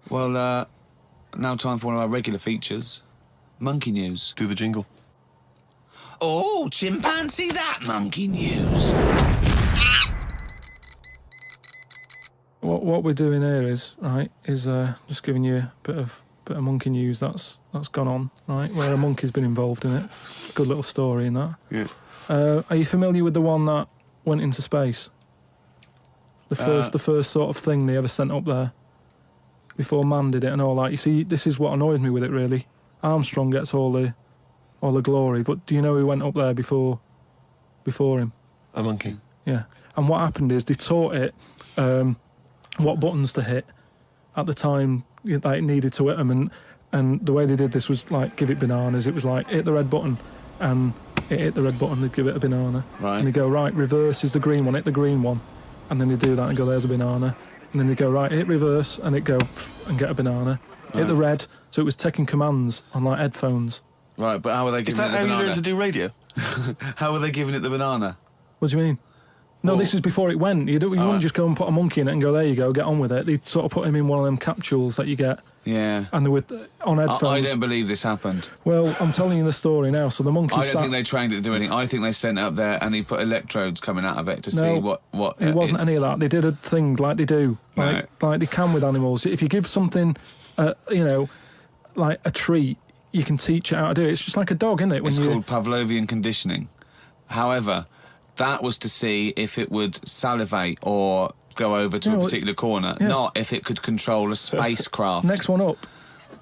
Well, now time for one of our regular features, Monkey News. Do the jingle. Oh, chimpanzee that Monkey News. What we're doing here is just giving you a bit of monkey news that's gone on, right? Where a monkey's been involved in it. Good little story in that. Yeah. Are you familiar with the one that went into space? The first sort of thing they ever sent up there before man did it and all that. You see, this is what annoys me with it really. Armstrong gets all the glory, but do you know who went up there before him? A monkey. Yeah. And what happened is they taught it what buttons to hit at the time it needed to hit them, and the way they did this was like give it bananas. It was like hit the red button, and it hit the red button, they'd give it a banana. Right. And they go, right, reverse is the green one, hit the green one, and then they do that and go, there's a banana. And then they go, right, hit reverse, and it go and get a banana. Right. Hit the red, so it was taking commands on like headphones. Right, but how are they giving it the banana? Is that how you learn to do radio? How are they giving it the banana? What do you mean? No, Well, this is before it went. You wouldn't just go and put a monkey in it and go, there you go, get on with it. They'd sort of put him in one of them capsules that you get. Yeah. And they were on headphones. I don't believe this happened. Well, I'm telling you the story now. So the monkey I don't think they trained it to do anything. I think they sent it up there and he put electrodes coming out of it to see what it wasn't any of that. They did a thing like they do, like they can with animals. If you give something, like a treat, you can teach it how to do it. It's just like a dog, isn't it? It's called Pavlovian conditioning. However, that was to see if it would salivate or go over to a particular corner, not if it could control a spacecraft. Next one up.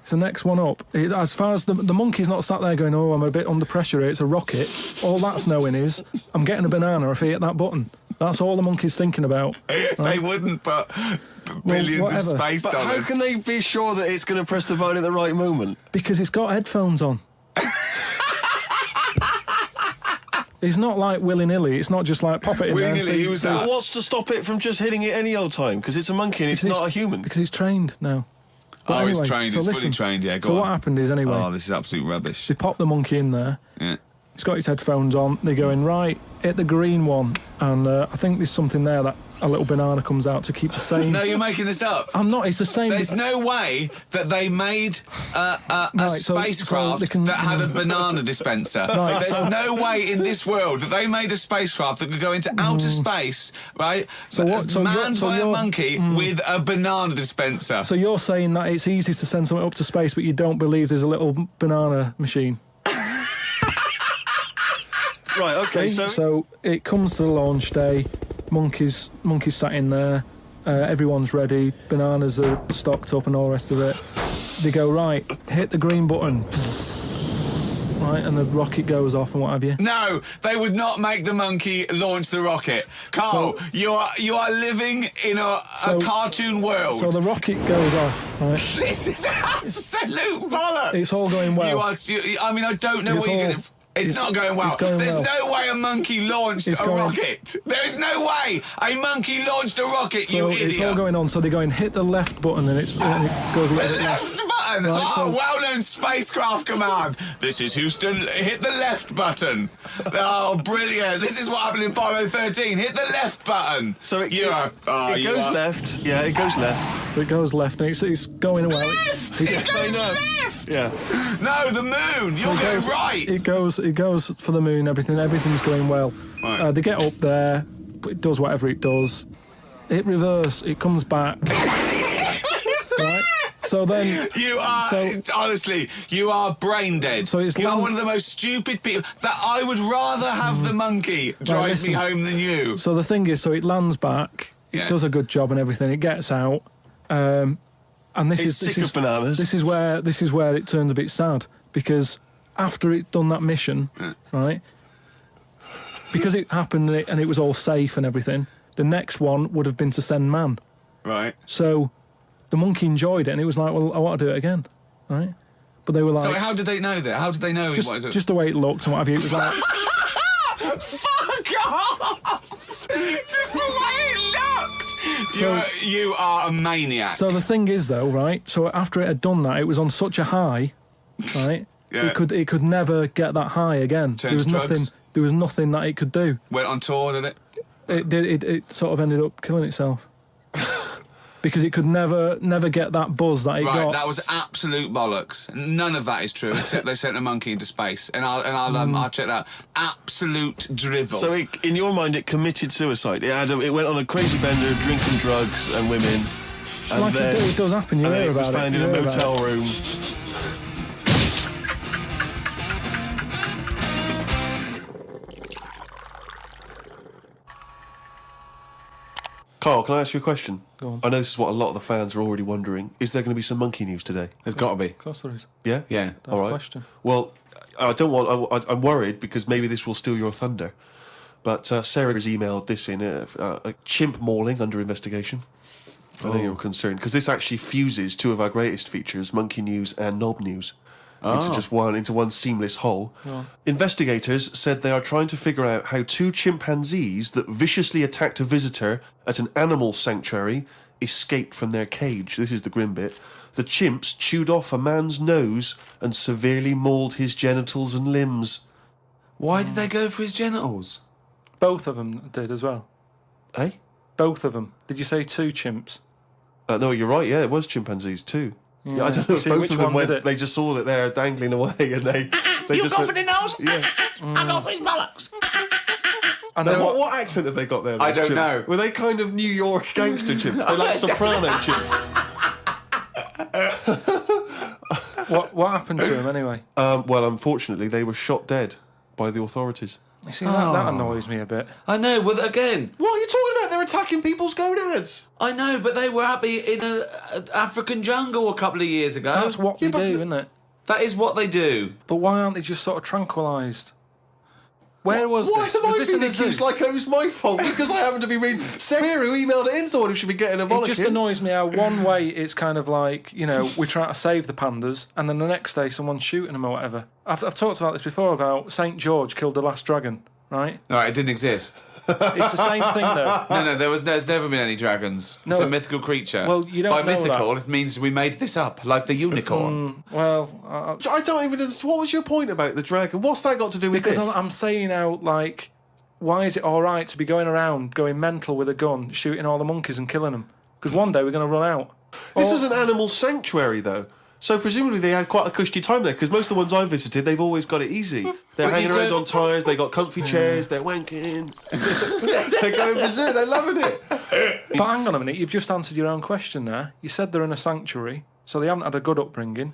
It's the next one up. As far as the monkey's not sat there going, oh, I'm a bit under pressure here, it's a rocket. All that's knowing is, I'm getting a banana if I hit that button. That's all the monkey's thinking about. Right? They wouldn't put billions of space But dollars. how can they be sure that it's going to press the button at the right moment? Because it's got headphones on. It's not like willy-nilly. It's not just like pop it in there. Willy-nilly, who's that? But what's to stop it from just hitting it any old time? Because it's a monkey and it's not a human. Because he's trained now. But anyway, it's trained. It's fully trained, yeah, go So on. what happened is, anyway... Oh, this is absolute rubbish. They pop the monkey in there. Yeah. He's got his headphones on. They're going, right, hit the green one. And I think there's something there that a little banana comes out to keep the same... No, you're making this up. I'm not, it's the same... There's no way that they made a spacecraft that had a banana dispenser. Right, There's no way in this world that they made a spacecraft that could go into outer space, right? Manned by a monkey with a banana dispenser. So you're saying that it's easy to send something up to space, but you don't believe there's a little banana machine? Right, okay, So it comes to the launch day, monkeys sat in there, everyone's ready, bananas are stocked up and all the rest of it. They go, right, hit the green button. Right, and the rocket goes off and what have you. No, they would not make the monkey launch the rocket. Carl, you are living in a cartoon world. So the rocket goes off, right? This is absolute bollocks. It's all going well. I don't know what you're going to... It's not going well. There's no way a monkey launched a rocket. There is no way a monkey launched a rocket, you idiot. It's all going on. So they're going, hit the left button, and it goes a little bit left button. Right, well-known spacecraft command. This is Houston. Hit the left button. Oh, brilliant. This is what happened in Apollo 13. Hit the left button. So it goes left. Yeah, it goes left. So it goes left, and it's going well. Left! It goes left! Yeah. No, the moon. You're going right. It goes for the moon, everything's going well. Right. They get up there, it does whatever it does. Hit reverse, it comes back. Right? So then... honestly, you are brain dead. So you are one of the most stupid people that I would rather have the monkey drive me home than you. So the thing is, so it lands back, it does a good job and everything, it gets out, and It's sick of bananas. This is where it turns a bit sad, because after it's done that mission, right, because it happened and it was all safe and everything, the next one would have been to send man. Right. So the monkey enjoyed it and it was like, well, I want to do it again, right? But they were like... So how did they know that? How did they know? Just the way it looked and what have you. It was like... Fuck off! Just the way it looked! You are a maniac. So the thing is, though, right, so after it had done that, it was on such a high, right, it could never get that high again. There was nothing that it could do. Went on tour, did it? It sort of ended up killing itself. because it could never get that buzz that it got. Right, that was absolute bollocks. None of that is true, except they sent a monkey into space, and I'll check that. Absolute drivel. So, in your mind, it committed suicide. It went on a crazy bender, drinking drugs and women. And like then, it does happen. You hear about it. It was found in a motel room. Carl, can I ask you a question? Go on. I know this is what a lot of the fans are already wondering. Is there going to be some monkey news today? There's got to be. Of course there is. Yeah? Yeah. All right. Question. Well, I'm worried because maybe this will steal your thunder. But Sarah has emailed this in, a chimp mauling under investigation. I know you're concerned, because this actually fuses two of our greatest features, Monkey News and Knob News, into one seamless whole. Oh. Investigators said they are trying to figure out how two chimpanzees that viciously attacked a visitor at an animal sanctuary escaped from their cage. This is the grim bit. The chimps chewed off a man's nose and severely mauled his genitals and limbs. Why did they go for his genitals? Both of them did as well. Eh? Both of them. Did you say two chimps? No, you're right. Yeah, it was chimpanzees too. Yeah, I don't know if See, both which of them one did went. it? They just saw that they're dangling away, and they You just go went, for the nose? Yeah. I go for his bollocks. And Now, then what accent have they got there? I those don't chimps? know. Were they kind of New York gangster chimps? They're like soprano chimps. what happened to him anyway? Well, unfortunately, they were shot dead by the authorities. You see, that annoys me a bit. I know, well, again, What are you talking about? They're attacking people's gonads. I know, but they were happy in an African jungle a couple of years ago. That's what Yeah, they but do, isn't it? That is what they do. But why aren't they just sort of tranquilised? Where was Why this? am Was I this in being a zoo? accused like it was my fault? Just because I happen to be reading. Sarah, who emailed it in, the one who should be getting a It bollocking. just annoys me how one way it's kind of like, we're trying to save the pandas, and then the next day someone's shooting them or whatever. I've talked about this before about St. George killed the last dragon, right? All right, it didn't exist. It's the same thing though. No, there's never been any dragons. No. It's a mythical creature. Well, you don't By know mythical, that. it means we made this up, like the unicorn. Well, I don't even understand. What was your point about the dragon? What's that got to do with because this? I'm saying out like, why is it all right to be going around going mental with a gun, shooting all the monkeys and killing them? Because one day we're going to run out. This was an animal sanctuary, though. So presumably they had quite a cushy time there, because most of the ones I've visited, they've always got it easy. They're But hanging you around don't- on tyres, they got comfy chairs, they're wanking. They're going berserk, they're loving it. But hang on a minute, you've just answered your own question there. You said they're in a sanctuary, so they haven't had a good upbringing.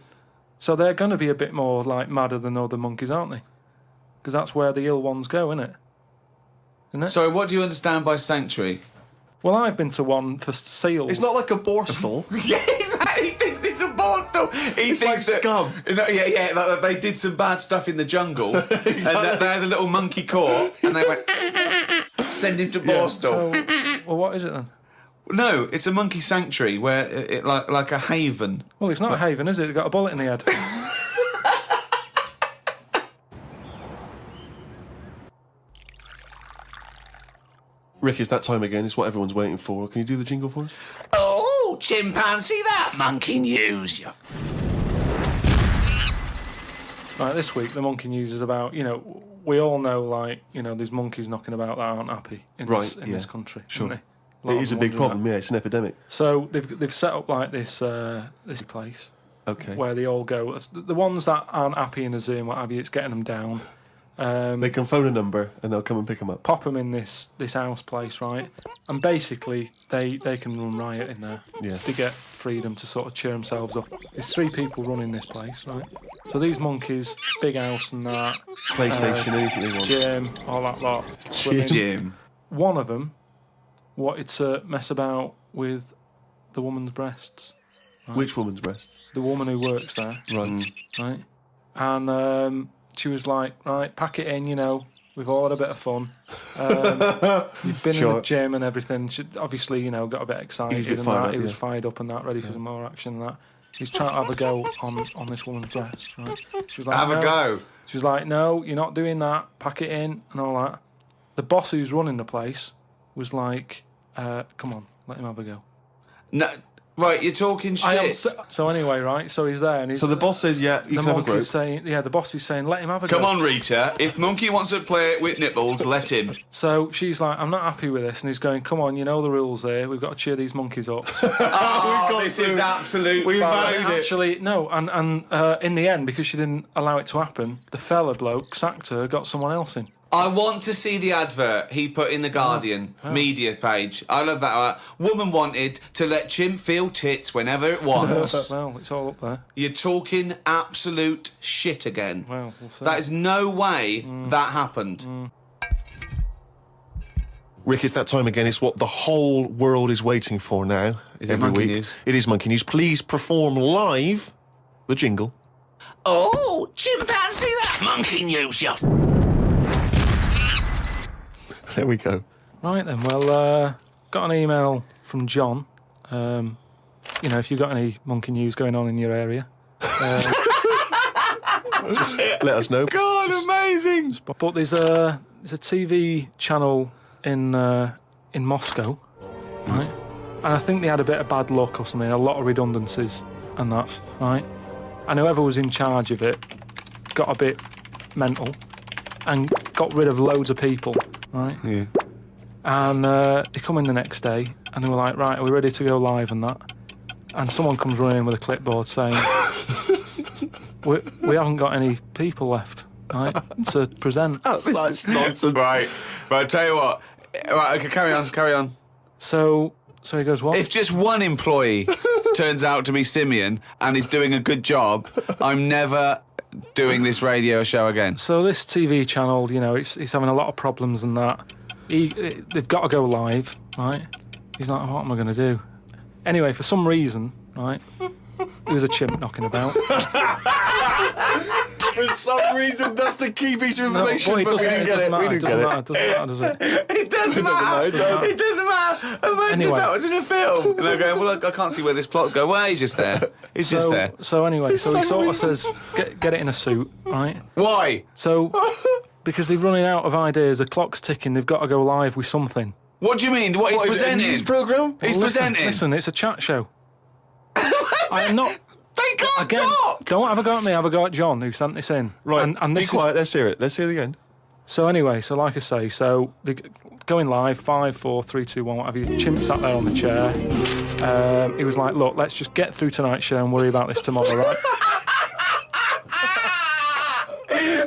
So they're going to be a bit more like madder than other monkeys, aren't they? Because that's where the ill ones go, isn't it? Sorry, what do you understand by sanctuary? Well, I've been to one for seals. It's not like a borstal. Yeah, exactly. He thinks it's a borstal. He It's like thinks that, scum. No, yeah, that they did some bad stuff in the jungle, and that they had a little monkey caught, and they went send him to Borstal. So, well, what is it then? No, it's a monkey sanctuary where it like a haven. Well, it's not a haven, is it? They've got a bullet in the head. Rick, it's that time again. It's what everyone's waiting for. Can you do the jingle for us? Oh, chimpanzee, that monkey news. You Right, this week the monkey news is about, we all know, like, there's monkeys knocking about that aren't happy in this country. Sure. Isn't they? It is a big problem, yeah. It's an epidemic. So they've set up like this place Okay. where they all go. The ones that aren't happy in a zoo and what have you, it's getting them down. They can phone a number and they'll come and pick them up. Pop them in this house place, right? And basically they can run riot in there. Yeah. They get freedom to sort of cheer themselves up. There's 3 people running this place, right? So these monkeys, big house and that, PlayStation, anything they want. gym, all that lot. swimming. Jim. One of them wanted to mess about with the woman's breasts. Which woman's breast? The woman who works there, Right. right? And she was like, right, pack it in, we've all had a bit of fun. You've been in the gym and everything. She obviously, got a bit excited He was a bit and fired that. up, He was yeah. fired up and that, ready for some more action and that. He's trying to have a go on this woman's breast, right? She was like, Have a "No." go. She was like, no, you're not doing that. Pack it in and all that. The boss who's running the place was like, come on, let him have a go. No, Right, you're talking shit. So anyway, right, so he's there and he's... So the boss says, yeah, you the can have a monkey's group. saying, the boss is saying, let him have a go. Come on, Rita. If Monkey wants to play with nipples, let him. So she's like, I'm not happy with this. And he's going, come on, you know the rules here. We've got to cheer these monkeys up. This is absolute We bollocks. made it. Actually, no. And in the end, because she didn't allow it to happen, the fella bloke sacked her, got someone else in. I want to see the advert he put in the Guardian media page. I love that. Woman wanted to let chimp feel tits whenever it wants. Well, it's all up there. You're talking absolute shit again. Well, we'll see. That is no way that happened. Rick, it's that time again. It's what the whole world is waiting for now. Is it every Monkey week. News? It is Monkey News. Please perform live the jingle. Oh, chimpanzee, that monkey news, you... There we go. Right then, well, got an email from John. If you've got any monkey news going on in your area, Let us know. God, amazing. but there's a TV channel in Moscow, right? And I think they had a bit of bad luck or something, a lot of redundancies and that, right? And whoever was in charge of it got a bit mental and got rid of loads of people, right? Yeah. And they come in the next day and they were like, right, are we ready to go live and that? And someone comes running in with a clipboard saying, we haven't got any people left, right, to present. Such nonsense. Right, tell you what. Right, okay, carry on. So he goes, what? If just one employee turns out to be Simeon and is doing a good job, I'm never doing this radio show again. So this TV channel, it's having a lot of problems and that. They've got to go live, right? He's like, what am I going to do? Anyway, for some reason, right, there was a chimp knocking about. For some reason, that's the key piece of No, information, but but we didn't get it. We didn't get it. It doesn't matter, does it? It doesn't matter. It doesn't matter. Imagine if that was in a film. And they're going, well, I can't see where this plot go. Well, he's just there. He's just there. So anyway, so he sort of says, get it in a suit, right? Why? So, because they're running out of ideas, the clock's ticking, they've got to go live with something. What do you mean? What he's What, is it a presenting? news programme? He's presenting. Listen, it's a chat show. I'm not... They can't Again, talk. don't have a go at me, have a go at John, who sent this in. Right, and be this quiet. Let's hear it. Let's hear it again. So anyway, so like I say, so they're going live, 5, 4, 3, 2, 1, whatever. Chimp sat there on the chair. He was like, look, let's just get through tonight's show and worry about this tomorrow, right?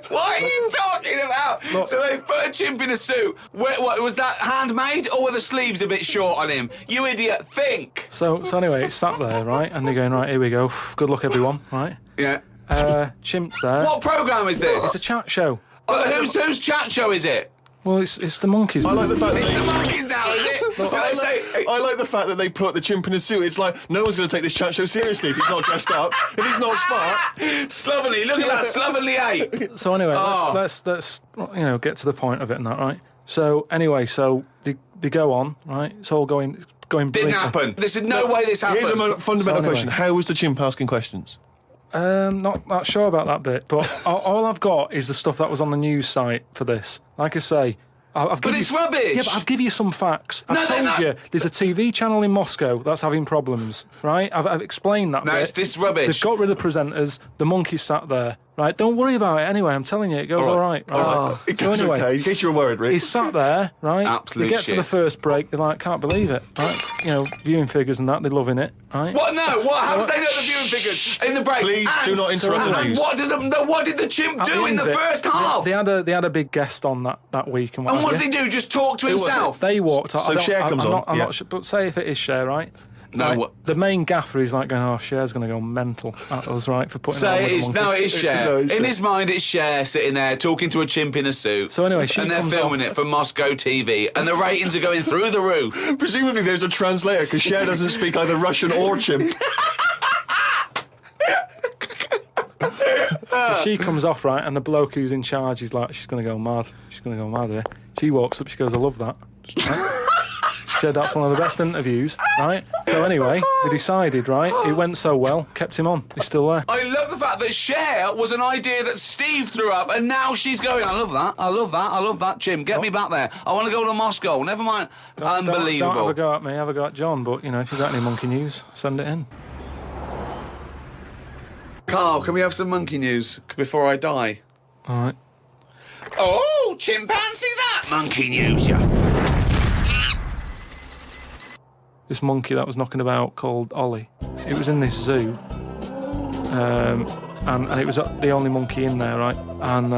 What are you talking about? Look. So they put a chimp in a suit. What was that, handmade, or were the sleeves a bit short on him? You idiot, think. So anyway, it's sat there, right? And they're going, right, here we go. Good luck, everyone, right? Yeah. Chimp's there. What programme is this? It's a chat show. Whose chat show is it? Well, it's the monkeys. I like the fact It's the that monkeys now, is it? Do they say... I like the fact that they put the chimp in a suit. It's like no one's going to take this chat show seriously if he's not dressed up, if he's not smart. Slovenly, look at that slovenly ape. So anyway, Oh. let's get to the point of it and that, right? So anyway, so they go on, right? It's all going Didn't brilliantly. happen. There's no way this happened. Here's a fundamental anyway. question: how was the chimp asking questions? Not sure about that bit, but all I've got is the stuff that was on the news site for this. Like I say, I've But given it's you, rubbish. Yeah, but I've given you some facts. I've No, told no. you there's a TV channel in Moscow that's having problems, right? I've explained that No, bit. it's this rubbish. They've got rid of the presenters. The monkey sat there, right? Don't worry about it anyway. I'm telling you, it goes all right. It So goes anyway, okay. In case you were worried, Rick. he's sat there, right? Absolute They get to the shit. first break, they're like, can't believe it, right? Viewing figures and that, they're loving it, right? What? No. What? How did they know the viewing figures in the break? Please do not interrupt the And news. what did the chimp At do in end the of it, first half? They had a big guest on that week and what And what have did you. he do? Just talk to was it? himself? They walked out. So Cher comes on, I'm yeah. not sure, but say if it is Cher, right? No, Right, what- the main gaffer is like going, oh, Cher's going to go mental at us, right, for putting Say on it with the is. monkey. No, it is Cher. No, it's In Cher. his mind, it's Cher sitting there talking to a chimp in a suit. So anyway, she and they're comes filming off- it for Moscow TV, and the ratings are going through the roof. Presumably, there's a translator because Cher doesn't speak either Russian or chimp. So she comes off, right, and the bloke who's in charge is like, she's going to go mad. She's going to go mad here. She walks up, she goes, I love that. Right? She said that's one of the best interviews, right? So anyway, they decided, right? It went so well, kept him on. He's still there. I love the fact that Cher was an idea that Steve threw up, and now she's going, I love that, I love that, I love that, Jim, get me back there. I want to go to Moscow, never mind. Unbelievable. Don't have a go at me, have a go at John, but, you know, if you've got any monkey news, send it in. Carl, can we have some monkey news before I die? All right. Oh, chimpanzee that monkey news, yeah. This monkey that was knocking about called Ollie. It was in this zoo, and it was the only monkey in there, right? And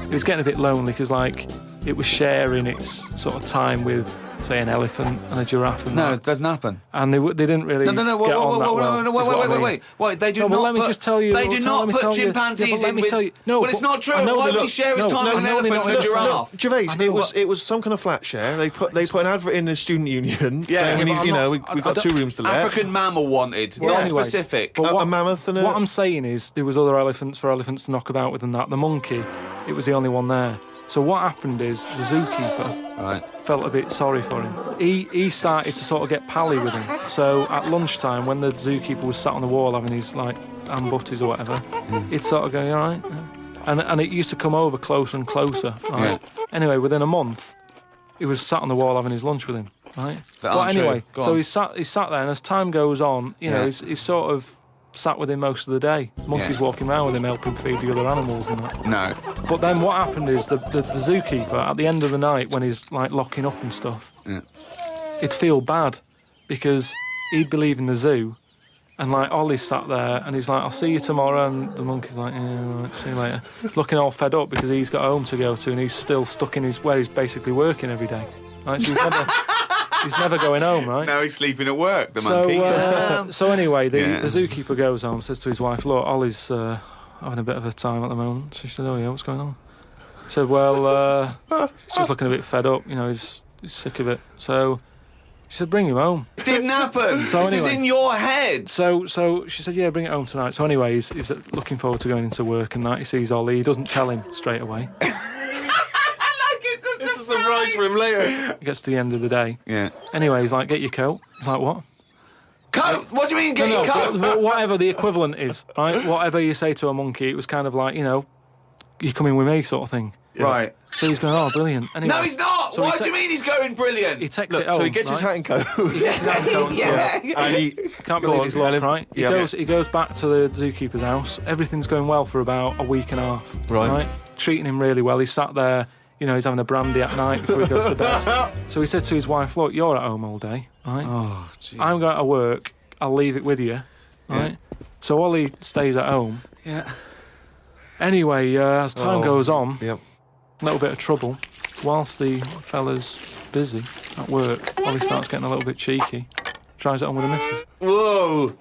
it was getting a bit lonely because, like, it was sharing its sort of time with, say, an elephant and a giraffe. And No, that. it doesn't happen. And they didn't really get on that well. Wait, they do No, but not let me put, just tell you. They do not put chimpanzees in with... No, well, it's not true. I know Why they would he don't. share his time with an elephant and a giraffe? Gervais, I know it was some kind of flat share. They put an advert in the student union. Yeah, saying we but need, I'm we've I got don't- 2 rooms to let. African mammal wanted, Well, not anyway, specific. but a mammoth and a... What I'm saying is there was other elephants for elephants to knock about with and that. The monkey, it was the only one there. So what happened is the zookeeper Right. felt a bit sorry for him. He started to sort of get pally with him. So at lunchtime, when the zookeeper was sat on the wall having his, like, ham butties or whatever, he'd sort of go, "You all right?" And it used to come over closer and closer, right? Anyway, within a month, he was sat on the wall having his lunch with him, right? That But aren't anyway, true. Go so on. he sat there, and as time goes on, you know, Yeah. he's sort of sat with him most of the day. Monkeys Yeah. walking around with him, helping feed the other animals and that. No. But then what happened is the zookeeper, at the end of the night, when he's, like, locking up and stuff, Yeah. he'd feel bad because he'd be leaving the zoo and, like, Ollie's sat there and he's like, "I'll see you tomorrow," and the monkey's like, "Yeah, all right, see you later." Looking all fed up because he's got home to go to and he's still stuck in where he's basically working every day. Right? So he's never going home, right? Now he's sleeping at work, the monkey. So anyway, the Yeah. zookeeper goes home, says to his wife, "Look, Ollie's having a bit of a time at the moment." So she said, "Oh yeah, what's going on?" He said, "Well, he's just looking a bit fed up, you know, he's sick of it." So she said, "Bring him home." It didn't happen. So This is anyway. in your head. So she said, "Yeah, bring it home tonight." So anyway, he's looking forward to going into work and that. He sees Ollie. He doesn't tell him straight away. It's a surprise for him later. He gets to the end of the day. Yeah. Anyway, he's like, "Get your coat." He's like, "What?" Coat? What do you mean, get your coat? but whatever the equivalent is, right? Whatever you say to a monkey, it was kind of like, you know, "You coming with me," sort of thing. Right. So he's going, "Oh, brilliant." Anyway, No, he's not. So Why he do you mean he's going brilliant? He takes Look, it home. so he gets his hat and coat. He gets his hat and coat and stuff. And he Can't go believe on, his luck, Ellen. right? Yeah. He goes back to the zookeeper's house. Everything's going well for about a week and a half. Right. Treating him really well. He's sat there, you know, he's having a brandy at night before he goes to bed. So he said to his wife, "Look, you're at home all day, right? Oh, jeez. I'm going to work. I'll leave it with you, right?" So Ollie stays at home. Yeah. Anyway, as time goes on, Yep. a little bit of trouble. Whilst the fella's busy at work, Ollie starts getting a little bit cheeky. Tries it on with the missus. Whoa.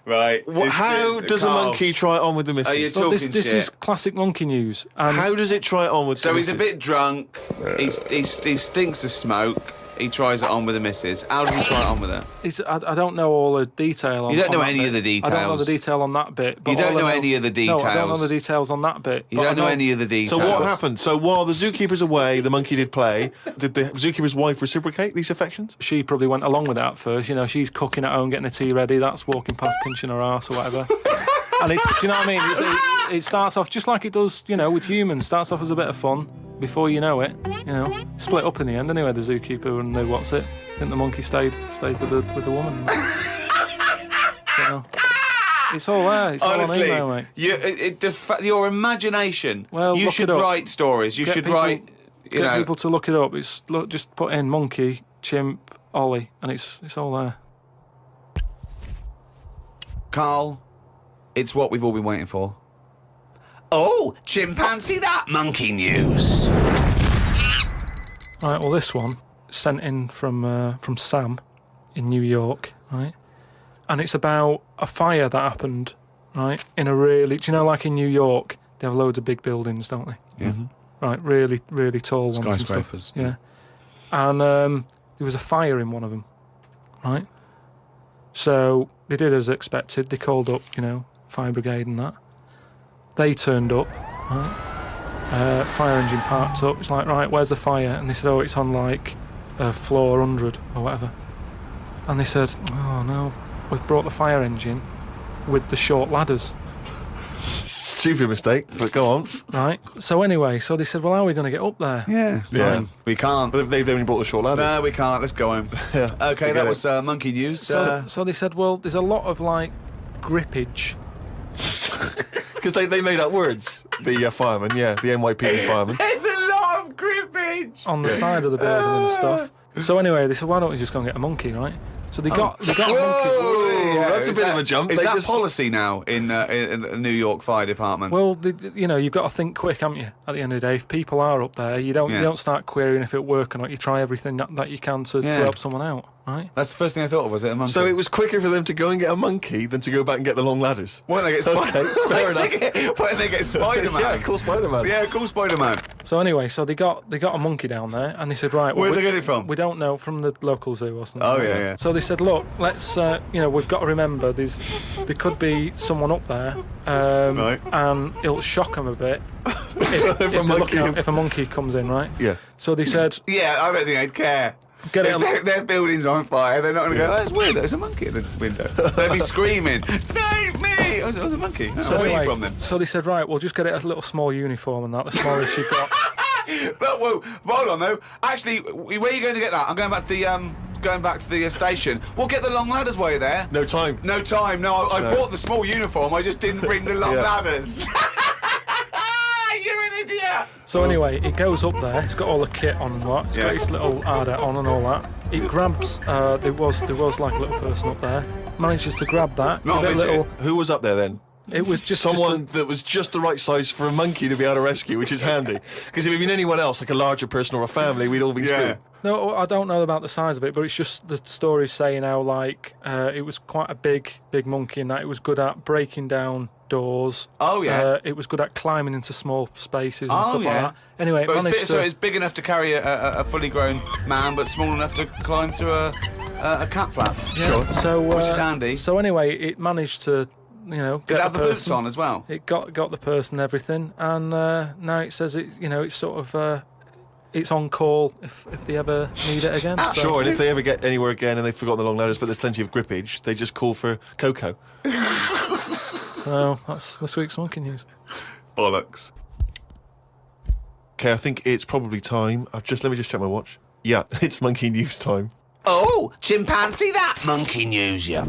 Right. How does a Carl, monkey try it on with the Are you missus? So this talking shit? is classic monkey news. And How does it try it on with So the he's a missus? bit drunk. He stinks of smoke. He tries it on with the missus. How does he try it on with her? I don't know all the detail on You don't know on that any of bit. the I don't know the details. detail on that bit. But You don't all I know any of the No, I don't know details. the details on that bit. You but don't I know any of the details. So what happened? So while the zookeeper's away, the monkey did play. Did the zookeeper's wife reciprocate these affections? She probably went along with that at first. You know, she's cooking at home, getting the tea ready. That's walking past, pinching her arse or whatever. And it's, do you know what I mean? It starts off just like it does, you know, with humans. Starts off as a bit of fun. Before you know it, you know, split up in the end. Anyway, the zookeeper and the what's it? I think the monkey stayed with the woman. So, it's all there. It's Honestly, all on email, mate. your imagination. Well, you look should it up. write stories. You Get should people- write. You Get know. people to look it up. Just put in monkey, chimp, Ollie, and it's all there. Carl, it's what we've all been waiting for. Oh, chimpanzee that monkey news. Right. Well, this one sent in from Sam in New York, right? And it's about a fire that happened, right? In a really, do you know, like in New York, they have loads of big buildings, don't they? Yeah. Right, really, really tall ones. Skyscrapers, And stuff. Yeah. And there was a fire in one of them, right? So they did as expected. They called up, you know, fire brigade and that. They turned up, right? Fire engine parked up. It's like, right, where's the fire? And they said, oh, it's on like floor 100 or whatever. And they said, oh no, we've brought the fire engine with the short ladders. Stupid mistake, but go on. Right. So anyway, so they said, well, how are we going to get up there? Yeah. Yeah. We can't. But they've only brought the short ladders. No, we can't. Let's go home. Yeah. Okay, that was monkey news. So they said, well, there's a lot of like grippage. Because they made up words. The fireman, the NYPD fireman. There's a lot of grippage On the side of the building and stuff. So anyway, they said, why don't we just go and get a monkey, right? So they got a monkey. Yeah, That's a bit of a jump. Is They that just- policy now in the New York Fire Department? Well, you've got to think quick, haven't you? At the end of the day, if people are up there, you don't start querying if it works or not. You try everything that you can to help someone out, right? That's the first thing I thought of, was it a monkey? So it was quicker for them to go and get a monkey than to go back and get the long ladders. Why don't they get Okay, fair enough. Why don't they get Spider-Man? Yeah, call Spider-Man. Yeah, call Spider-Man. So anyway, so they got a monkey down there, and they said, right, well, Where'd they get it from? We don't know, from the local zoo or something. Oh, like yeah, that. yeah. So they said, look, let's, we've got to remember there could be someone up there, Right. and it'll shock them a bit if a monkey comes in, right? Yeah. So they said, Yeah, I don't think they'd care. Get it. If their building's on fire, they're not going to go, oh, that's weird, there's a monkey at the window. They'd be screaming, save me! Oh, there's a monkey. So Where are anyway, you from then? So they said, right, we'll just get it a little small uniform and that, the smallest you've got. But, whoa, hold on though. Actually, where are you going to get that? I'm going back to the station. We'll get the long ladders while you're there. No time. No time. No, I bought the small uniform. I just didn't bring the long Yeah. ladders. You're an idiot. So anyway, it goes up there. It's got all the kit on and what. It's got its little RDAT on and all that. It grabs. There was like a little person up there. Manages to grab that. Not give a it midget. little. Who was up there then? It was just Someone that was just the right size for a monkey to be able to rescue, which is handy. Because if it had been anyone else, like a larger person or a family, we'd all been screwed. No, I don't know about the size of it, but it's just the story's saying how like it was quite a big monkey in that it was good at breaking down doors. Oh, yeah. It was good at climbing into small spaces and Oh, stuff yeah. like that. Anyway, But it managed so it's big enough to carry a fully grown man, but small enough to climb through a cat flap. yeah, so Which is handy. So anyway, it managed to Did get it have the boots person. on as well? It got the person and everything, and now it says it's sort of it's on call if they ever need it again. So- Sure, and if they ever get anywhere again and they've forgotten the long ladders, but there's plenty of grippage, they just call for Coco. So that's this week's monkey news. Bollocks. Okay, I think it's probably time. Let me just check my watch. Yeah, it's monkey news time. Oh, chimpanzee that monkey news, you.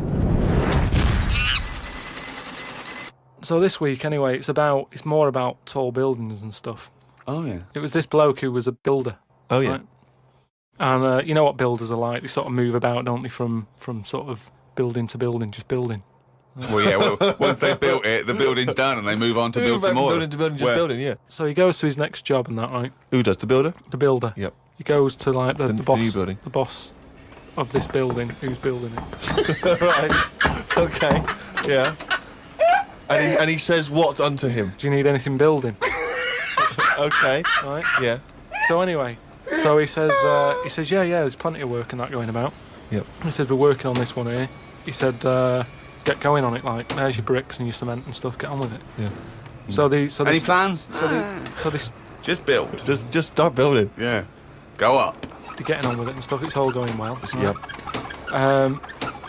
So this week, anyway, it's more about tall buildings and stuff. Oh, yeah. It was this bloke who was a builder. Oh, yeah. Right? And you know what builders are like? They sort of move about, don't they, from sort of building to building, just building. Well, yeah, once they've built it, the building's done and they move on to build some more. Building to building, just Where- building, yeah. So he goes to his next job and that, right? Who does? The builder? The builder. Yep. He goes to like the The boss, new building. the boss of this building, who's building it. Right. Okay. Yeah. And he says what unto him? Do you need anything building? Okay. Right. Yeah. So anyway, he says, yeah, there's plenty of work and that going about. Yep. He said, we're working on this one here. He said, get going on it, like, there's your bricks and your cement and stuff, get on with it. Yeah. Any plans? So Just build. Just start building. Yeah. Go up. they're getting on with it and stuff, it's all going well. Yep.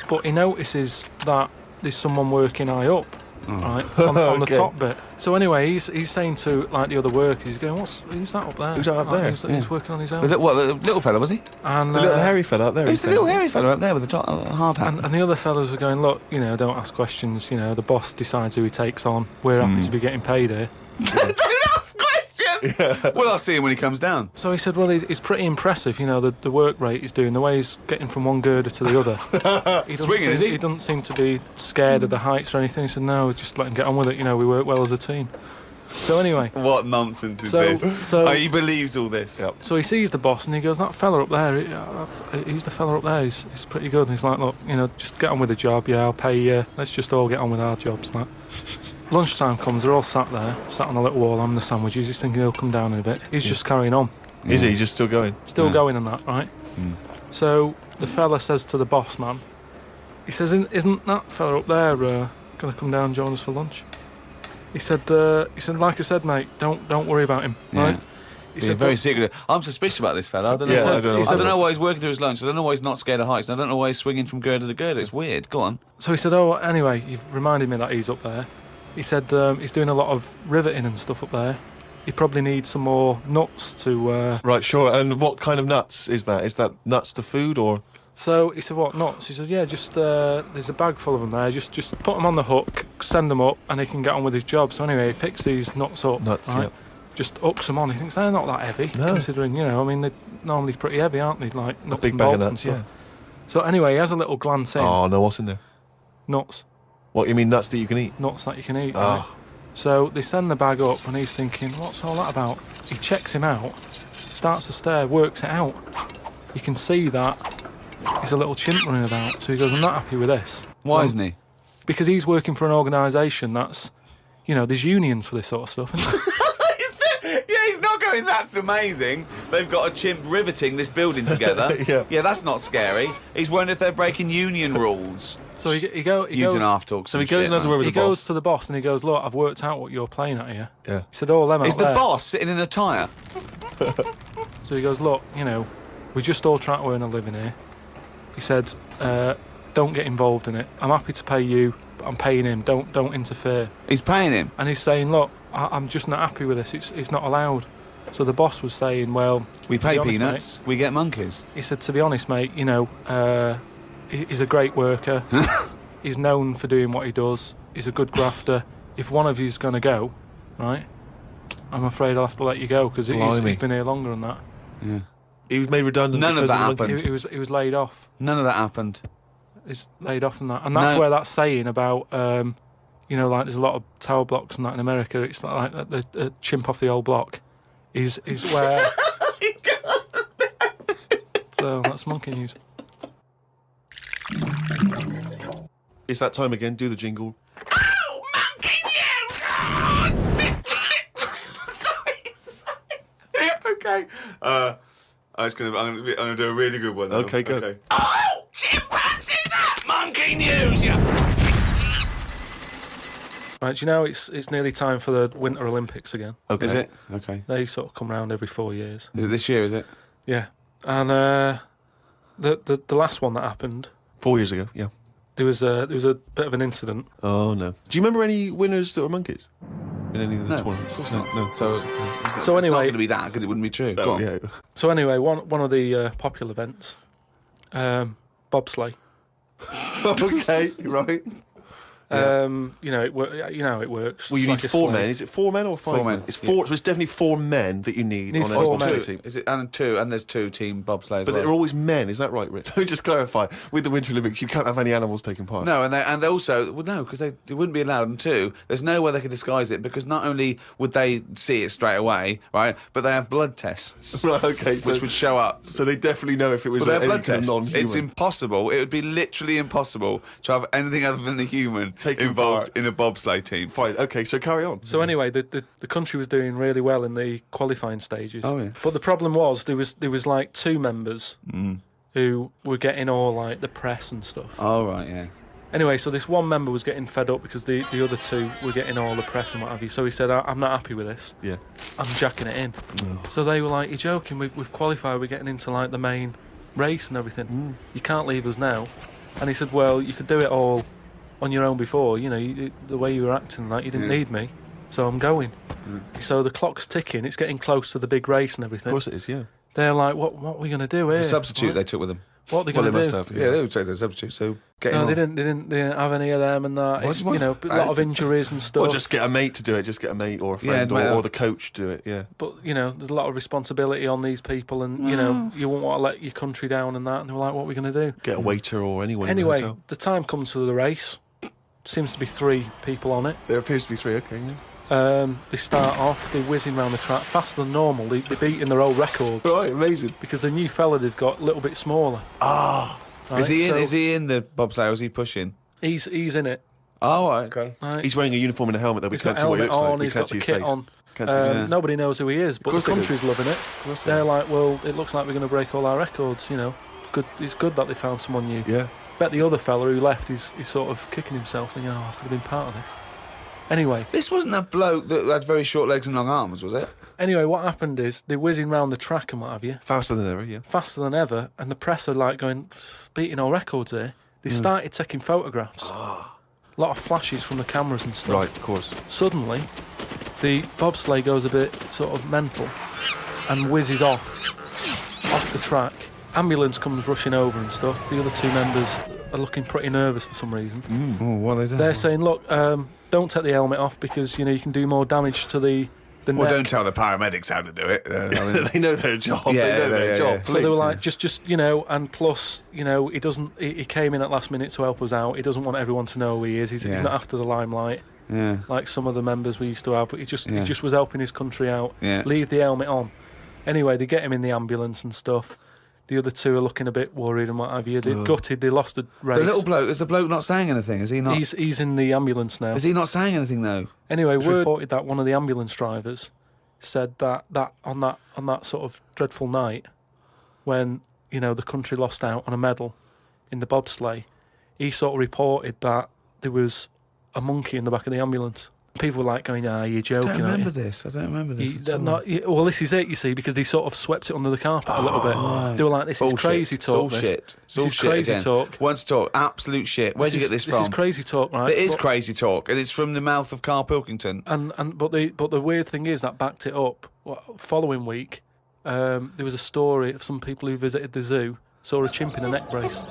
But he notices that there's someone working high up, right, on the Okay. top bit. So anyway, he's saying to like the other workers, he's going, who's that up there? Who's that up Like, there? He's working on his own. The little fella, was he? And, The little hairy fella up there. Who's the little hairy fella up there with the hard hat? and the other fellows are going, look, don't ask questions. The boss decides who he takes on. We're happy to be getting paid here. Don't ask questions! Well, I'll see him when he comes down. So he said, well, it's pretty impressive, the work rate he's doing, the way he's getting from one girder to the other. He doesn't Swinging, seem, is he? He doesn't seem to be scared of the heights or anything. He said, no, just let him get on with it. We work well as a team. So anyway, What nonsense is So- this? so- He believes all this. Yep. so he sees the boss and he goes, that fella up there, who's the fella up there? He's pretty good. And he's like, look, just get on with the job. Yeah, I'll pay you. Let's just all get on with our jobs. That. Lunchtime comes, they're all sat there, sat on a little wall having the sandwiches. He's thinking he'll come down in a bit. He's just carrying on. Is he just still going? Still going on that, right? So the fella says to the boss man, he says, isn't that fella up there going to come down and join us for lunch? He said, like I said, mate, don't worry about him, right? He's very secretive. I'm suspicious about this fella. I don't know. Yeah, I don't know why he's working through his lunch. I don't know why he's not scared of heights. And I don't know why he's swinging from girder to girder. It's weird. Go on. So he said, oh, anyway, you've reminded me that he's up there. He said he's doing a lot of riveting and stuff up there. He probably needs some more nuts to... Right, sure. And what kind of nuts is that? Is that nuts to food or...? So he said, what, nuts? He said, yeah, just there's a bag full of them there. Just put them on the hook, send them up, and he can get on with his job. So anyway, he picks these nuts up, right? Yeah. Just hooks them on. He thinks they're not that heavy, considering, I mean, they're normally pretty heavy, aren't they? Like nuts big and bag bolts of nuts, and stuff. yeah. So anyway, he has a little glance in. Oh, no, what's in there? Nuts. What, you mean nuts that you can eat? Nuts that you can eat, right? So they send the bag up, and he's thinking, what's all that about? He checks him out, starts to stare, works it out. You can see that he's a little chimp running about. So he goes, I'm not happy with this. Why isn't he? Because he's working for an organisation that's, there's unions for this sort of stuff, isn't there? Yeah, he's not going, that's amazing. They've got a chimp riveting this building together. Yeah, that's not scary. He's wondering if they're breaking union rules. So he You goes... don't have to talk So he goes and has a word with He the boss. goes to the boss and he goes, look, I've worked out what you're playing at here. Yeah. He said, oh, them out Is the there. boss sitting in a tyre? So he goes, look, we're just all trying to earn a living here. He said, don't get involved in it. I'm happy to pay you, but I'm paying him. Don't interfere. He's paying him. And he's saying, look, I'm just not happy with this. It's not allowed. So the boss was saying, well... We to be pay honest, peanuts, mate, we get monkeys. he said, to be honest, mate, he's a great worker. He's known for doing what he does. He's a good grafter. If one of you's going to go, right, I'm afraid I'll have to let you go because he's been here longer than that. Yeah. He was made redundant. None of because that the monkey. happened. He was laid off. None of that happened. He's laid off and that. And that's where that saying about, like there's a lot of tower blocks and that in America. It's like the chimp off the old block is where... So that's monkey news. It's that time again. Do the jingle. Oh, monkey news! Sorry. Okay. I'm gonna do a really good one. Okay, go. Oh, chimpanzee that! Monkey news, yeah. Right, it's nearly time for the Winter Olympics again. Okay. Is it? Okay. They sort of come round every 4 years. Is it this year, is it? Yeah. And the last one that happened, 4 years ago, yeah. there was a bit of an incident. Oh, no. Do you remember any winners that were monkeys? In any of the tournaments? Of course not. No. So So it's not anyway, going to be that because it wouldn't be true. Go on. Yeah. one of the popular events, bobsleigh. Okay, right. It works. Well, you It's need like a 4 sleigh. men. Is it 4 men or 5 4 men. It's 4. So it's definitely 4 men that you need Need on a 4 bobsleigh men. team. Is it and there's 2 team bobsleighs. But as well. they're always men. Is that right, Rich? Let me just clarify. With the Winter Olympics, you can't have any animals taking part. No, and they also no, because they wouldn't be allowed. And 2, there's no way they could disguise it because not only would they see it straight away, right, but they have blood tests, Right. Okay. So, which would show up. so they definitely know if it was Well, they have any blood kind of tests. non-human. It's impossible. It would be literally impossible to have anything other than a human Taking involved part. in a bobsleigh team. Fine. Okay. So carry on. So anyway, the country was doing really well in the qualifying stages. Oh, yeah. But the problem was there was like 2 members who were getting all like the press and stuff. Oh right, yeah. Anyway, so this one member was getting fed up because the other 2 were getting all the press and what have you. So he said, I'm not happy with this. Yeah. I'm jacking it in. So they were like, you're joking, we've qualified, we're getting into like the main race and everything. You can't leave us now. And he said, well, you could do it all on your own before, the way you were acting, like you didn't need me, so I'm going. So the clock's ticking, it's getting close to the big race and everything. Of course it is. Yeah. They're like, what are we going to do here? The substitute Right? they took with them. What are they Well, going they to must do? have. Yeah, they would take the substitute. So get No, him they on. didn't have any of them and that. It's, What? a lot of injuries and stuff. Or just get a mate to do it. Just get a mate or a friend Yeah, or the coach to do it. Yeah. But, there's a lot of responsibility on these people and, you won't want to let your country down and that. And they were like, what are we going to do? Get a waiter or anyone. in the Anyway, hotel. the time comes to the race. Seems to be 3 people on it. There appears to be 3. Okay. Yeah. They start off, they're whizzing around the track faster than normal. They're beating their old records Right. Amazing. because the new fella they've got a little bit smaller. Ah. Right? Is he in? So Is he in the bobsleigh? Or is he pushing? He's in it. Oh, right, okay. Right? He's wearing a uniform and a helmet, though. We He's can't got see what he helmet looks like. on. We He's can't got see the his kit face. on. Can't see his face. Nobody knows who he is, but the course they do. country's loving it. course they They're do. like, well, it looks like we're going to break all our records. Good. It's good that they found someone new. Yeah. Bet the other fella who left is sort of kicking himself, thinking, oh, I could have been part of this. Anyway. This wasn't that bloke that had very short legs and long arms, was it? Anyway, what happened is they're whizzing round the track and what have you. Faster than ever, yeah. Faster than ever, and the press are like going, beating all records here. They started taking photographs. A lot of flashes from the cameras and stuff. Right, of course. Suddenly, the bobsleigh goes a bit sort of mental and whizzes off the track. Ambulance comes rushing over and stuff. The other 2 members are looking pretty nervous for some reason. Oh, what are they doing? They're saying, look, don't take the helmet off because, you can do more damage to the neck. Well, don't tell the paramedics how to do it. They know their job. Yeah, they know their job. yeah. So they were like, just and plus, he came in at last minute to help us out. He doesn't want everyone to know who he is. He's not after the limelight. Yeah. Like some of the members we used to have. But he just was helping his country out. Yeah. Leave the helmet on. Anyway, they get him in the ambulance and stuff. The other 2 are looking a bit worried and what have you. They're gutted. They lost the race. The little bloke, is the bloke not saying anything? Is he not? He's in the ambulance now. Is he not saying anything though? Anyway, word reported that one of the ambulance drivers said that on that sort of dreadful night when the country lost out on a medal in the bobsleigh, he sort of reported that there was a monkey in the back of the ambulance. People were like going, you're joking. I don't remember this. I don't remember this. Well, this is it, you see, because they sort of swept it under the carpet a little bit. Right. They were like, this is crazy talk. Bullshit. This is crazy talk. Once talk, absolute shit. Where'd you get this from? This is crazy talk, right? It is crazy talk, and it's from the mouth of KARL Pilkington. But the weird thing is that backed it up. Following week, there was a story of some people who visited the zoo saw a chimp in a neck brace.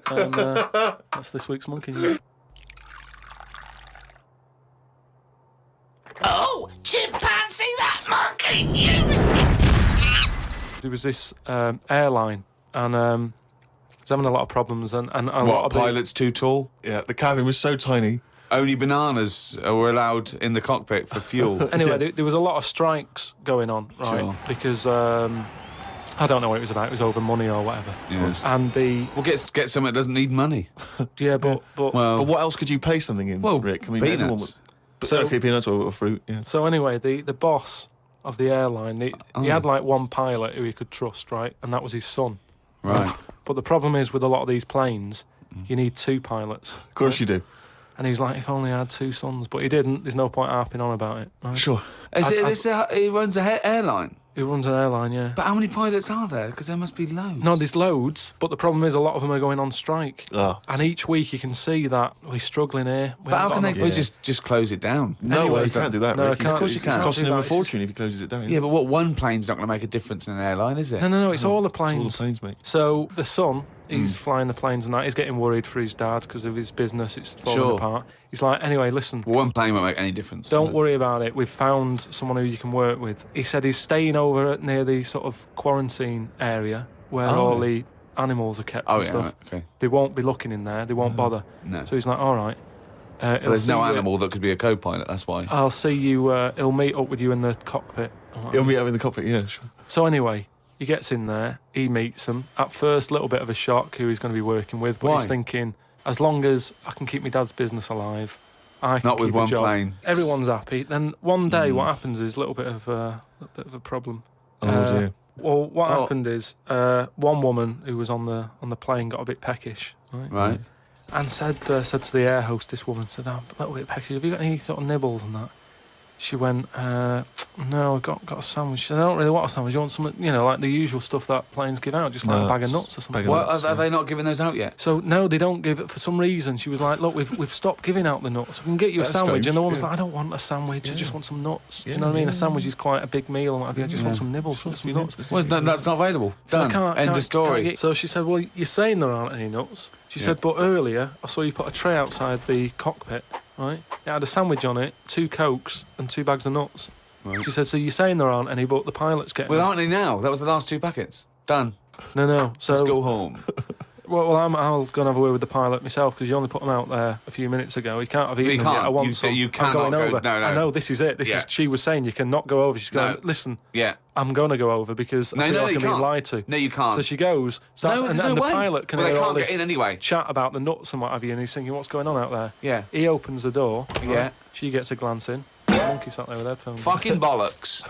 And that's this week's Monkey News. Oh, chimpanzee, that monkey news! There was this airline, and was having a lot of problems, and a lot of Pilots too tall? Yeah, the cabin was so tiny. Only bananas were allowed in the cockpit for fuel. Anyway, there was a lot of strikes going on, right? Sure. Because I don't know what it was about. It was over money or whatever. Yes. And Well, get something that doesn't need money. yeah, but But what else could you pay something in, Well, Rick? I mean, peanuts. everyone would- peanuts or fruit, yeah. So anyway, the boss of the airline, he had like one pilot who he could trust, right? And that was his son. Right. But the problem is with a lot of these planes, you need 2 pilots. Of course you do. And he's like, if only I had 2 sons. But he didn't. There's no point harping on about it. Right? Sure. He runs an airline. He runs an airline, yeah. But how many pilots are there? Because there must be loads. No, there's loads, but the problem is a lot of them are going on strike. Oh. And each week you can see that we're struggling here. But how can they just close it down? No, Anyway, you can't do that, no, Rick. I can't. Of course you It's can. not It's costing do him a that. fortune if he closes it down. Yeah, but one plane's not going to make a difference in an airline, is it? No, it's all the It's all planes. the planes, mate. So the son, he's flying the planes and that. He's getting worried for his dad because of his business. It's falling Sure. apart. He's like, anyway, listen, Well, one plane won't make any difference. don't worry about it. We've found someone who you can work with. He said he's staying over near the sort of quarantine area where all the animals are kept Oh, and yeah, stuff. right, okay. They won't be looking in there. They won't bother. No. So he's like, all right. But there's no animal that could be a co-pilot, that's why. I'll see you. He'll meet up with you in the cockpit. He'll meet up in the cockpit, yeah, sure. So anyway, he gets in there. He meets them. At first, a little bit of a shock who he's going to be working with, but Why? he's thinking, as long as I can keep my dad's business alive, I can Not with keep one a job. plane. Everyone's happy. Then one day, what happens is a little bit of a problem. Oh, dear. Well, what happened is one woman who was on the plane got a bit peckish, right? Right. And said to the air hostess woman, said, "I'm a little bit peckish. Have you got any sort of nibbles and that?" She went, "No, I got a sandwich." She said, "I don't really want a sandwich. You want something, like the usual stuff that planes give out, just like a bag of nuts or something." Well, are they not giving those out yet? So no, they don't give it for some reason. She was like, "Look, we've stopped giving out the nuts. We can get you a That's sandwich." strange, And the woman was yeah. like, "I don't want a sandwich. I just want some nuts." Do you Yeah, know what I mean? yeah, A sandwich is quite a big meal and what have you. I just want some nibbles, want some nuts. Well, that's not available. So I Done. End of story. So she said, "Well, you're saying there aren't any nuts." She said, "But earlier I saw you put a tray outside the cockpit, right? It had a sandwich on it, 2 Cokes and 2 bags of nuts." She said, "So you're saying there aren't any, but the pilot's getting Well, them." aren't they now? That was the last 2 packets. Done. No. So Let's go home. Well, I'll go and have a word with the pilot myself because you only put them out there a few minutes ago. He can't have eaten them can't. yet. I want You some. you I'm cannot going go- over. no, no. I know this is it. She was saying you cannot go over. She's going, No. "Listen, Yeah. I'm going to go over because I feel like you I'm being can't. lied to." No, you can't. So she goes, starts, No, and there's no the way. pilot can Well, they hear all can't get this in anyway. chat about the nuts and what have you, and he's thinking, "What's going on out there?" Yeah. He opens the door. Yeah. Right? She gets a glance in. The monkey sat there with headphones. Fucking bollocks.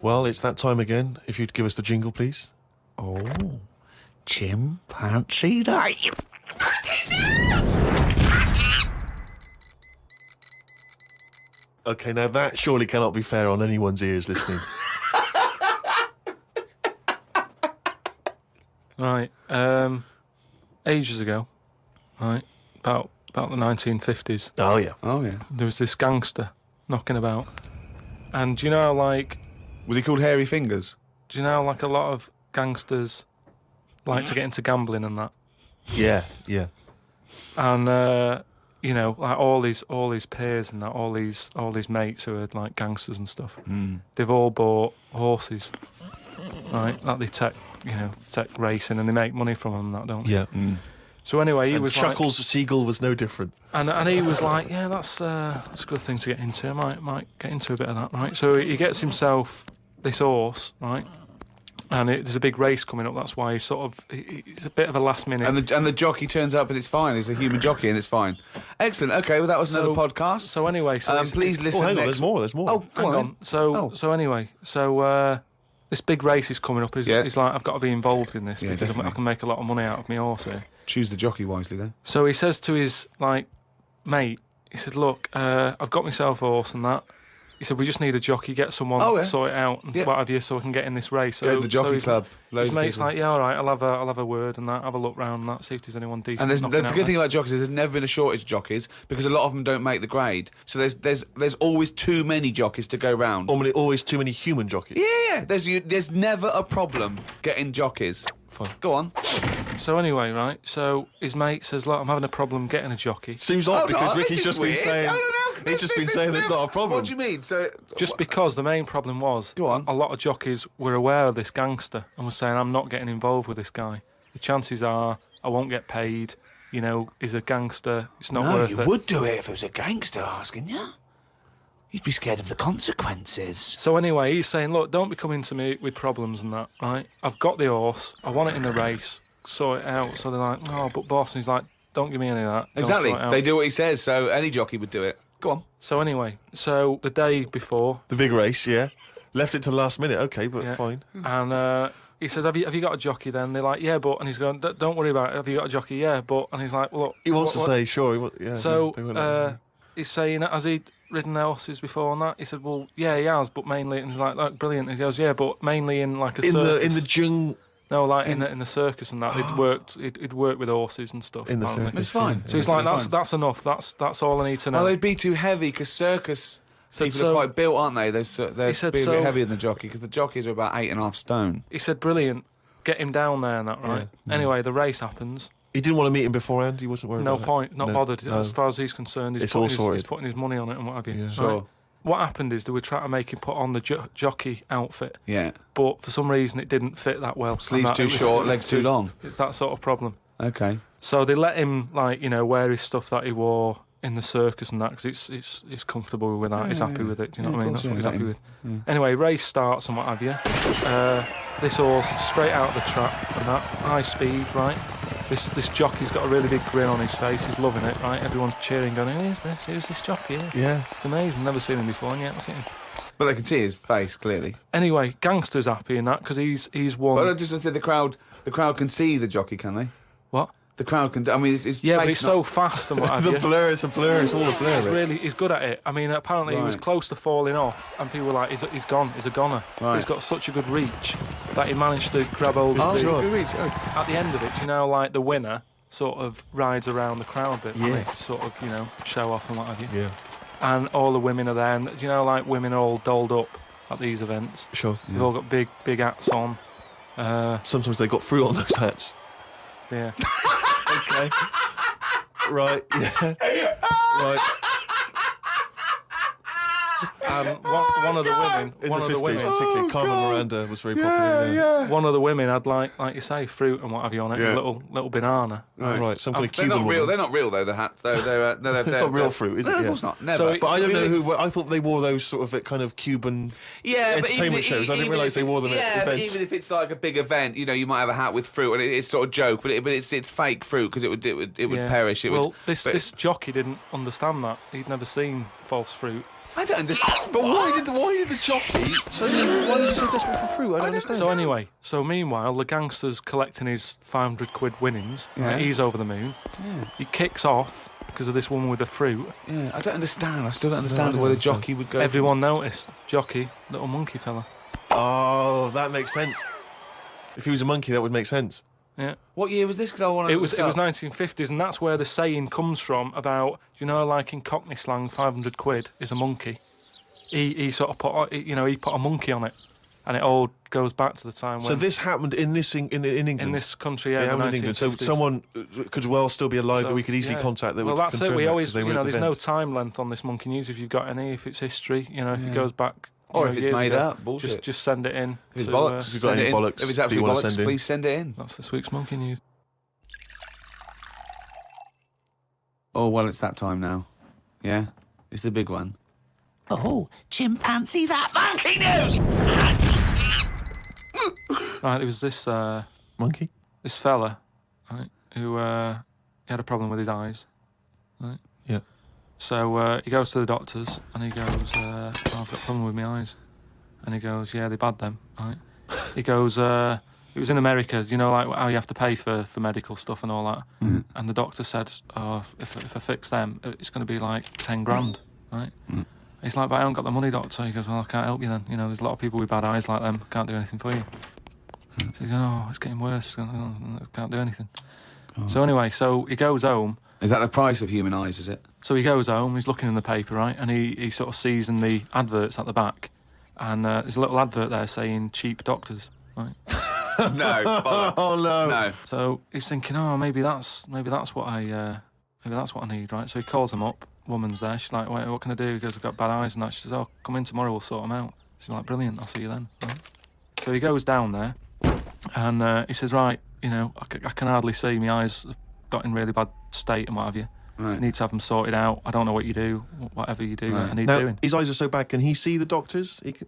Well, it's that time again. If you'd give us the jingle, please. Oh, chimpanzee that. Okay, now that surely cannot be fair on anyone's ears listening. Right. Ages ago, right, about the 1950s, Oh, yeah. Oh, yeah. there was this gangster knocking about. And do you know how, like, Was he called Hairy Fingers? do you know how, like, a lot of gangsters like to get into gambling and that? Yeah, yeah. And you know, like all his peers and that, all these mates who are like gangsters and stuff, they've all bought horses, right? That they take racing and they make money from them. That don't they? Yeah. So anyway, he And was Chuckles the Seagull was no different. and he was like, yeah, that's a good thing to get into. I might get into a bit of that, right? So he gets himself this horse, right? And there's a big race coming up. That's why he's a bit of a last minute. And the jockey turns up and it's fine. He's a human jockey and it's fine. Excellent. Okay, well that was another podcast. So anyway, please listen. Oh, hang on, next... there's more. There's more. Oh, go Hang on. on. So anyway, this big race is coming up. He's like, I've got to be involved in this Yeah, because definitely. I can make a lot of money out of my horse here. Choose the jockey wisely then. So he says to his mate, he said, look, I've got myself a horse and that. He said, we just need a jockey, get someone to sort it out and what have you, so we can get in this race. So Go to the jockey club. His mate's like, yeah, all right, I'll have a word and that, have a look round and that, see if there's anyone decent. And the good thing about jockeys is there's never been a shortage of jockeys because a lot of them don't make the grade. So there's always too many jockeys to go round. Always too many human jockeys. Yeah. There's never a problem getting jockeys. Fine. Go on. So anyway, right, so his mate says, look, I'm having a problem getting a jockey. Seems odd because this Ricky's is just weird. been saying. I don't know. He's just been saying there's not a problem. What do you mean? So Just because the main problem was Go on. a lot of jockeys were aware of this gangster and were saying, I'm not getting involved with this guy. The chances are I won't get paid, he's a gangster, it's not No, worth you it. would do it if it was a gangster asking you. You'd be scared of the consequences. So anyway, he's saying, look, don't be coming to me with problems and that, right? I've got the horse, I want it in the race, sort it out. So they're like, oh, but boss, and he's like, don't give me any of that. Go and exactly, sort it out. they do what he says. So any jockey would do it. Go on. So anyway, the day before, The big race, yeah. Left it to the last minute, okay, but Yeah. fine. and he says, have you got a jockey then? They're like, yeah, but, and he's going, don't worry about it, have you got a jockey? Yeah, but, and he's like, well, look. He wants what- to say, sure. Yeah, So they wouldn't- he's saying, has he ridden their horses before and that? He said, well, yeah, he has, but mainly, and he's like brilliant. And he goes, yeah, but mainly in like a in circus. the jung No, like in the circus and that. He'd worked with horses and stuff. in the apparently. circus. It's fine. yeah. So he's like, that's enough. That's all I need to know. Well, they'd be too heavy because circus Said people so- are quite built, aren't they? They're He said be a so- bit heavier than the jockey because the jockeys are about 8.5 stone. He said, brilliant. Get him down there and that, right? Anyway, the race happens. He didn't want to meet him beforehand. He wasn't worried. No about point. it. Not No, bothered. no. As far as he's concerned, It's all sorted. he's putting his money on it and what have you. Yeah. right? Sure. What happened is they were trying to make him put on the jockey outfit, Yeah. but for some reason it didn't fit that well. Sleeves And that- too it was- short, it was legs too long. It's that sort of problem. Okay. So they let him, wear his stuff that he wore in the circus and that because it's comfortable with that. He's happy with it. Do you know what I mean? of That's what course, he's yeah, happy let with. Anyway, race starts and what have you. This horse straight out of the trap and that high speed, right? This jockey's got a really big grin on his face. He's loving it, right? Everyone's cheering, going, "Who's this? Who's this jockey?" Yeah. It's amazing. Never seen him before, and yet look at him. But they can see his face clearly. Anyway, Gangster's happy in that because he's won. But I just want to say the crowd can see the jockey, can they? What? The crowd can. I mean, it's Yeah, but face he's not- so fast and what have The you. blur, it's a blur. It's all a blur. He's Rick. he's good at it. I mean, apparently he was Right. close to falling off, and people were like, he's gone, he's a goner. Right. He's got such a good reach that he managed to grab hold Oh, of the... sure. good reach. Oh. At the end of it, you know, like the winner sort of rides around the crowd a bit, Yeah. and they sort of, show off and what have you. Yeah, And all the women are there, and you know, like women are all dolled up at these events. sure. They've all got big hats on. Sometimes they got fruit on those hats. Yeah. Okay. Right. Yeah. Right. And one of the women, In one the of the 50s, women, particularly, Carmen Miranda was very popular. Yeah. one of the women had like you say, fruit and what have you on it, Yeah. a little banana. Right. Some kind of They're Cuban not real. woman. They're not real though. The hats. They're Not real fruit, is it? No, of Yeah. course not. Never. So But I don't know Really? who. I thought they wore those sort of kind of Cuban Yeah, but entertainment shows. I didn't realise they wore them at but events. even if it's like a big event, you might have a hat with fruit, and it's sort of joke, but it's fake fruit because it would Yeah. perish. It well, would. but- this jockey didn't understand that. He'd never seen false fruit. I don't understand. But why did the jockey? Why was he so desperate for fruit? I don't understand. So anyway, meanwhile, the gangster's collecting his 500 quid winnings. Yeah. Right, he's over the moon. Yeah. He kicks off because of this woman with the fruit. Yeah, I don't understand. I still don't understand why the jockey would go. Everyone noticed. Jockey, little monkey fella. Oh, that makes sense. If he was a monkey, that would make sense. Yeah. What year was this? Because I want to. It was 1950s, and that's where the saying comes from about, do you know, like in Cockney slang, 500 quid is a monkey. He sort of put, he put a monkey on it, and it all goes back to the time when. So this happened in England. In this country, yeah, It in the happened in England. So 1950s. someone could well still be alive that we could easily yeah. contact. That Well, would that's it. confirm We that, always, 'cause they were at there's the no event. time length on this monkey news. If you've got any, if it's history, if it goes back. Or if it's years made ago, up, bullshit. Just send it in. If it's to, bollocks, If you've got send any it in. bollocks If it's that you absolute wanna bollocks, send in. please send it in. That's this week's monkey news. Oh, well, it's that time now. Yeah? It's the big one. Oh, chimpanzee that monkey news! Right, there was this Monkey? this fella, right, who he had a problem with his eyes. Right. Yeah. So he goes to the doctors and he goes, I've got a problem with my eyes. And he goes, yeah, they bad them, right? He goes, it was in America, you know, like how you have to pay for medical stuff and all that. Mm. And the doctor said, oh, if I fix them, it's going to be like 10 grand, right? Mm. He's like, but I haven't got the money, doctor. He goes, well, I can't help you then. You know, there's a lot of people with bad eyes like them. Can't do anything for you. So he goes, oh, it's getting worse. I can't do anything. So anyway, so he goes home. Is that the price of human eyes, is it? So he goes home, he's looking in the paper, right? And he sort of sees in the adverts at the back. And there's a little advert there saying cheap doctors, right? No, bollocks. Oh, no. No. So he's thinking, oh, maybe that's what I need, right? So he calls them up. Woman's there. She's like, wait, what can I do? He goes, I've got bad eyes and that. She says, oh, come in tomorrow, we'll sort them out. She's like, brilliant, I'll see you then. Right? So he goes down there and he says, right, I can hardly see. My eyes have got in really bad state and what have you. Right. Need to have them sorted out. I don't know what you do, whatever you do, Right. I need Now, doing. his eyes are so bad. Can he see the doctors? He can...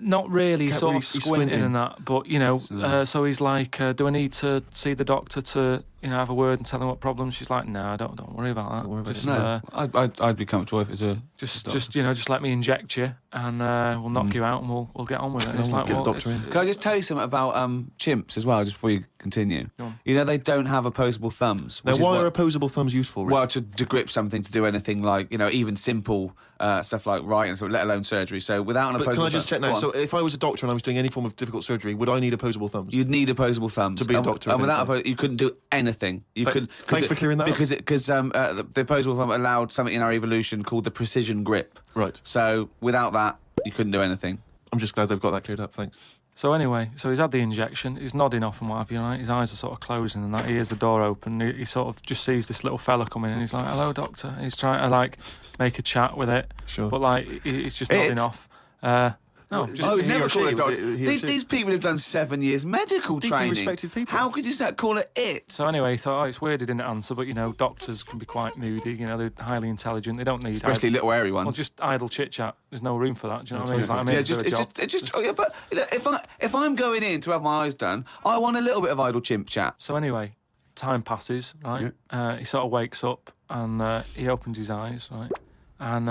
Not really, Can't sort really of see squinting squinting. and that, but so he's like, do I need to see the doctor to have a word and tell him what problems? She's like, no, don't worry about that. Don't worry about Just, No, I'd be comfortable if it's a... just let me inject you and we'll knock you out and we'll get on with it. And it's we'll like, get the well, doctor in. Can I just tell you something about chimps as well, just before you continue? Go on. You know, they don't have opposable thumbs. Now, which is why what- are opposable thumbs useful? Rich? Well, to grip something, to do anything like, even simple stuff like writing, so let alone surgery. So without an But opposable can I just check thumb- now? Go So on. if I was a doctor and I was doing any form of difficult surgery, would I need opposable thumbs? You'd need opposable thumbs To be a And- doctor, and if without anything. you couldn't do anything. You could. Thanks for clearing that up. Because the opposable thumb allowed something in our evolution called the precision grip. Right. So without that, you couldn't do anything. I'm just glad they've got that cleared up. Thanks. So anyway, so he's had the injection, he's nodding off and what have you, right? His eyes are sort of closing and that. He hears the door open, he sort of just sees this little fella come in and he's like, hello, doctor. He's trying to, like, make a chat with it. Sure. But, like, he's just nodding off. No, just... Oh, He never or call she, it a doctor. he or she. These people have done 7 years medical Deeply training. respected people. How could you call it it? So anyway, he thought, it's weird he didn't answer, but, doctors can be quite moody, they're highly intelligent, they don't need... Especially little airy ones. Well, just idle chit-chat. There's no room for that, do you know what I mean? It's like, I'm here to do a job. Yeah, but if I'm going in to have my eyes done, I want a little bit of idle chimp chat. So anyway, time passes, right? He sort of wakes up and he opens his eyes, right? And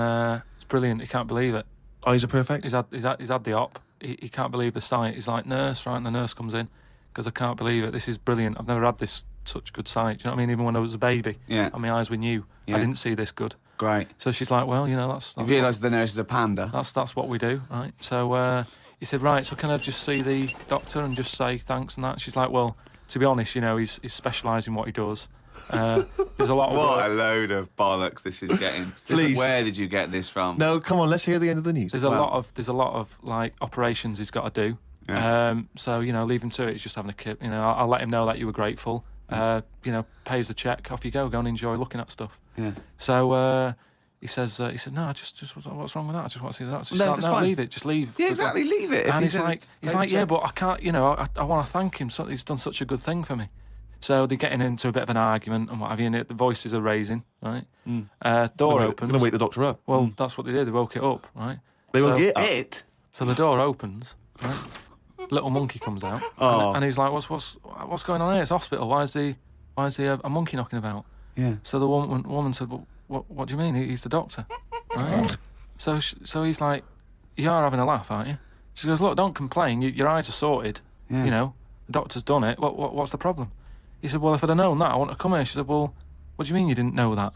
it's brilliant. He can't believe it. Eyes are perfect. He's had the op. He can't believe the sight. He's like, nurse, right? And the nurse comes in because I can't believe it. This is brilliant. I've never had this such good sight. Do you know what I mean? Even when I was a baby, Yeah. and my eyes were new, Yeah. I didn't see this good. Great. So she's like, well, that's You realise the nurse is a panda. that's what we do, right? So he said, right, so can I just see the doctor and just say thanks and that? She's like, well, to be honest, he's specialised in what he does. There's a lot of What work. a load of bollocks this is getting. Please. Where did you get this from? No, come on. Let's hear the end of the news. There's a lot of like operations he's got to do. Yeah. So leave him to it. He's just having a kip. I'll let him know that you were grateful. Pays the check. Off you go. Go and enjoy looking at stuff. Yeah. So he said, no, just what's wrong with that? I just want to see that. She's No, like, just no, fine. leave it. Just leave. Yeah, exactly. Leave it. If And he's says- like, yeah, but I can't. I want to thank him. So he's done such a good thing for me. So they're getting into a bit of an argument and what have you, and the voices are raising, right? Door opens. Going to wake the doctor up. Well, that's what they did. They woke it up, right? They so, will get up. it. So the door opens, right? Little monkey comes out, and he's like, "What's going on here? It's a hospital. Why is a monkey knocking about?" Yeah. So the woman said, "Well, what do you mean? He's the doctor, right?" So he's like, you are having a laugh, aren't you? She goes, look, don't complain. Your eyes are sorted. Yeah. You know, the doctor's done it. What's the problem? He said, well, if I'd have known that, I wouldn't have come here. She said, well, what do you mean you didn't know that?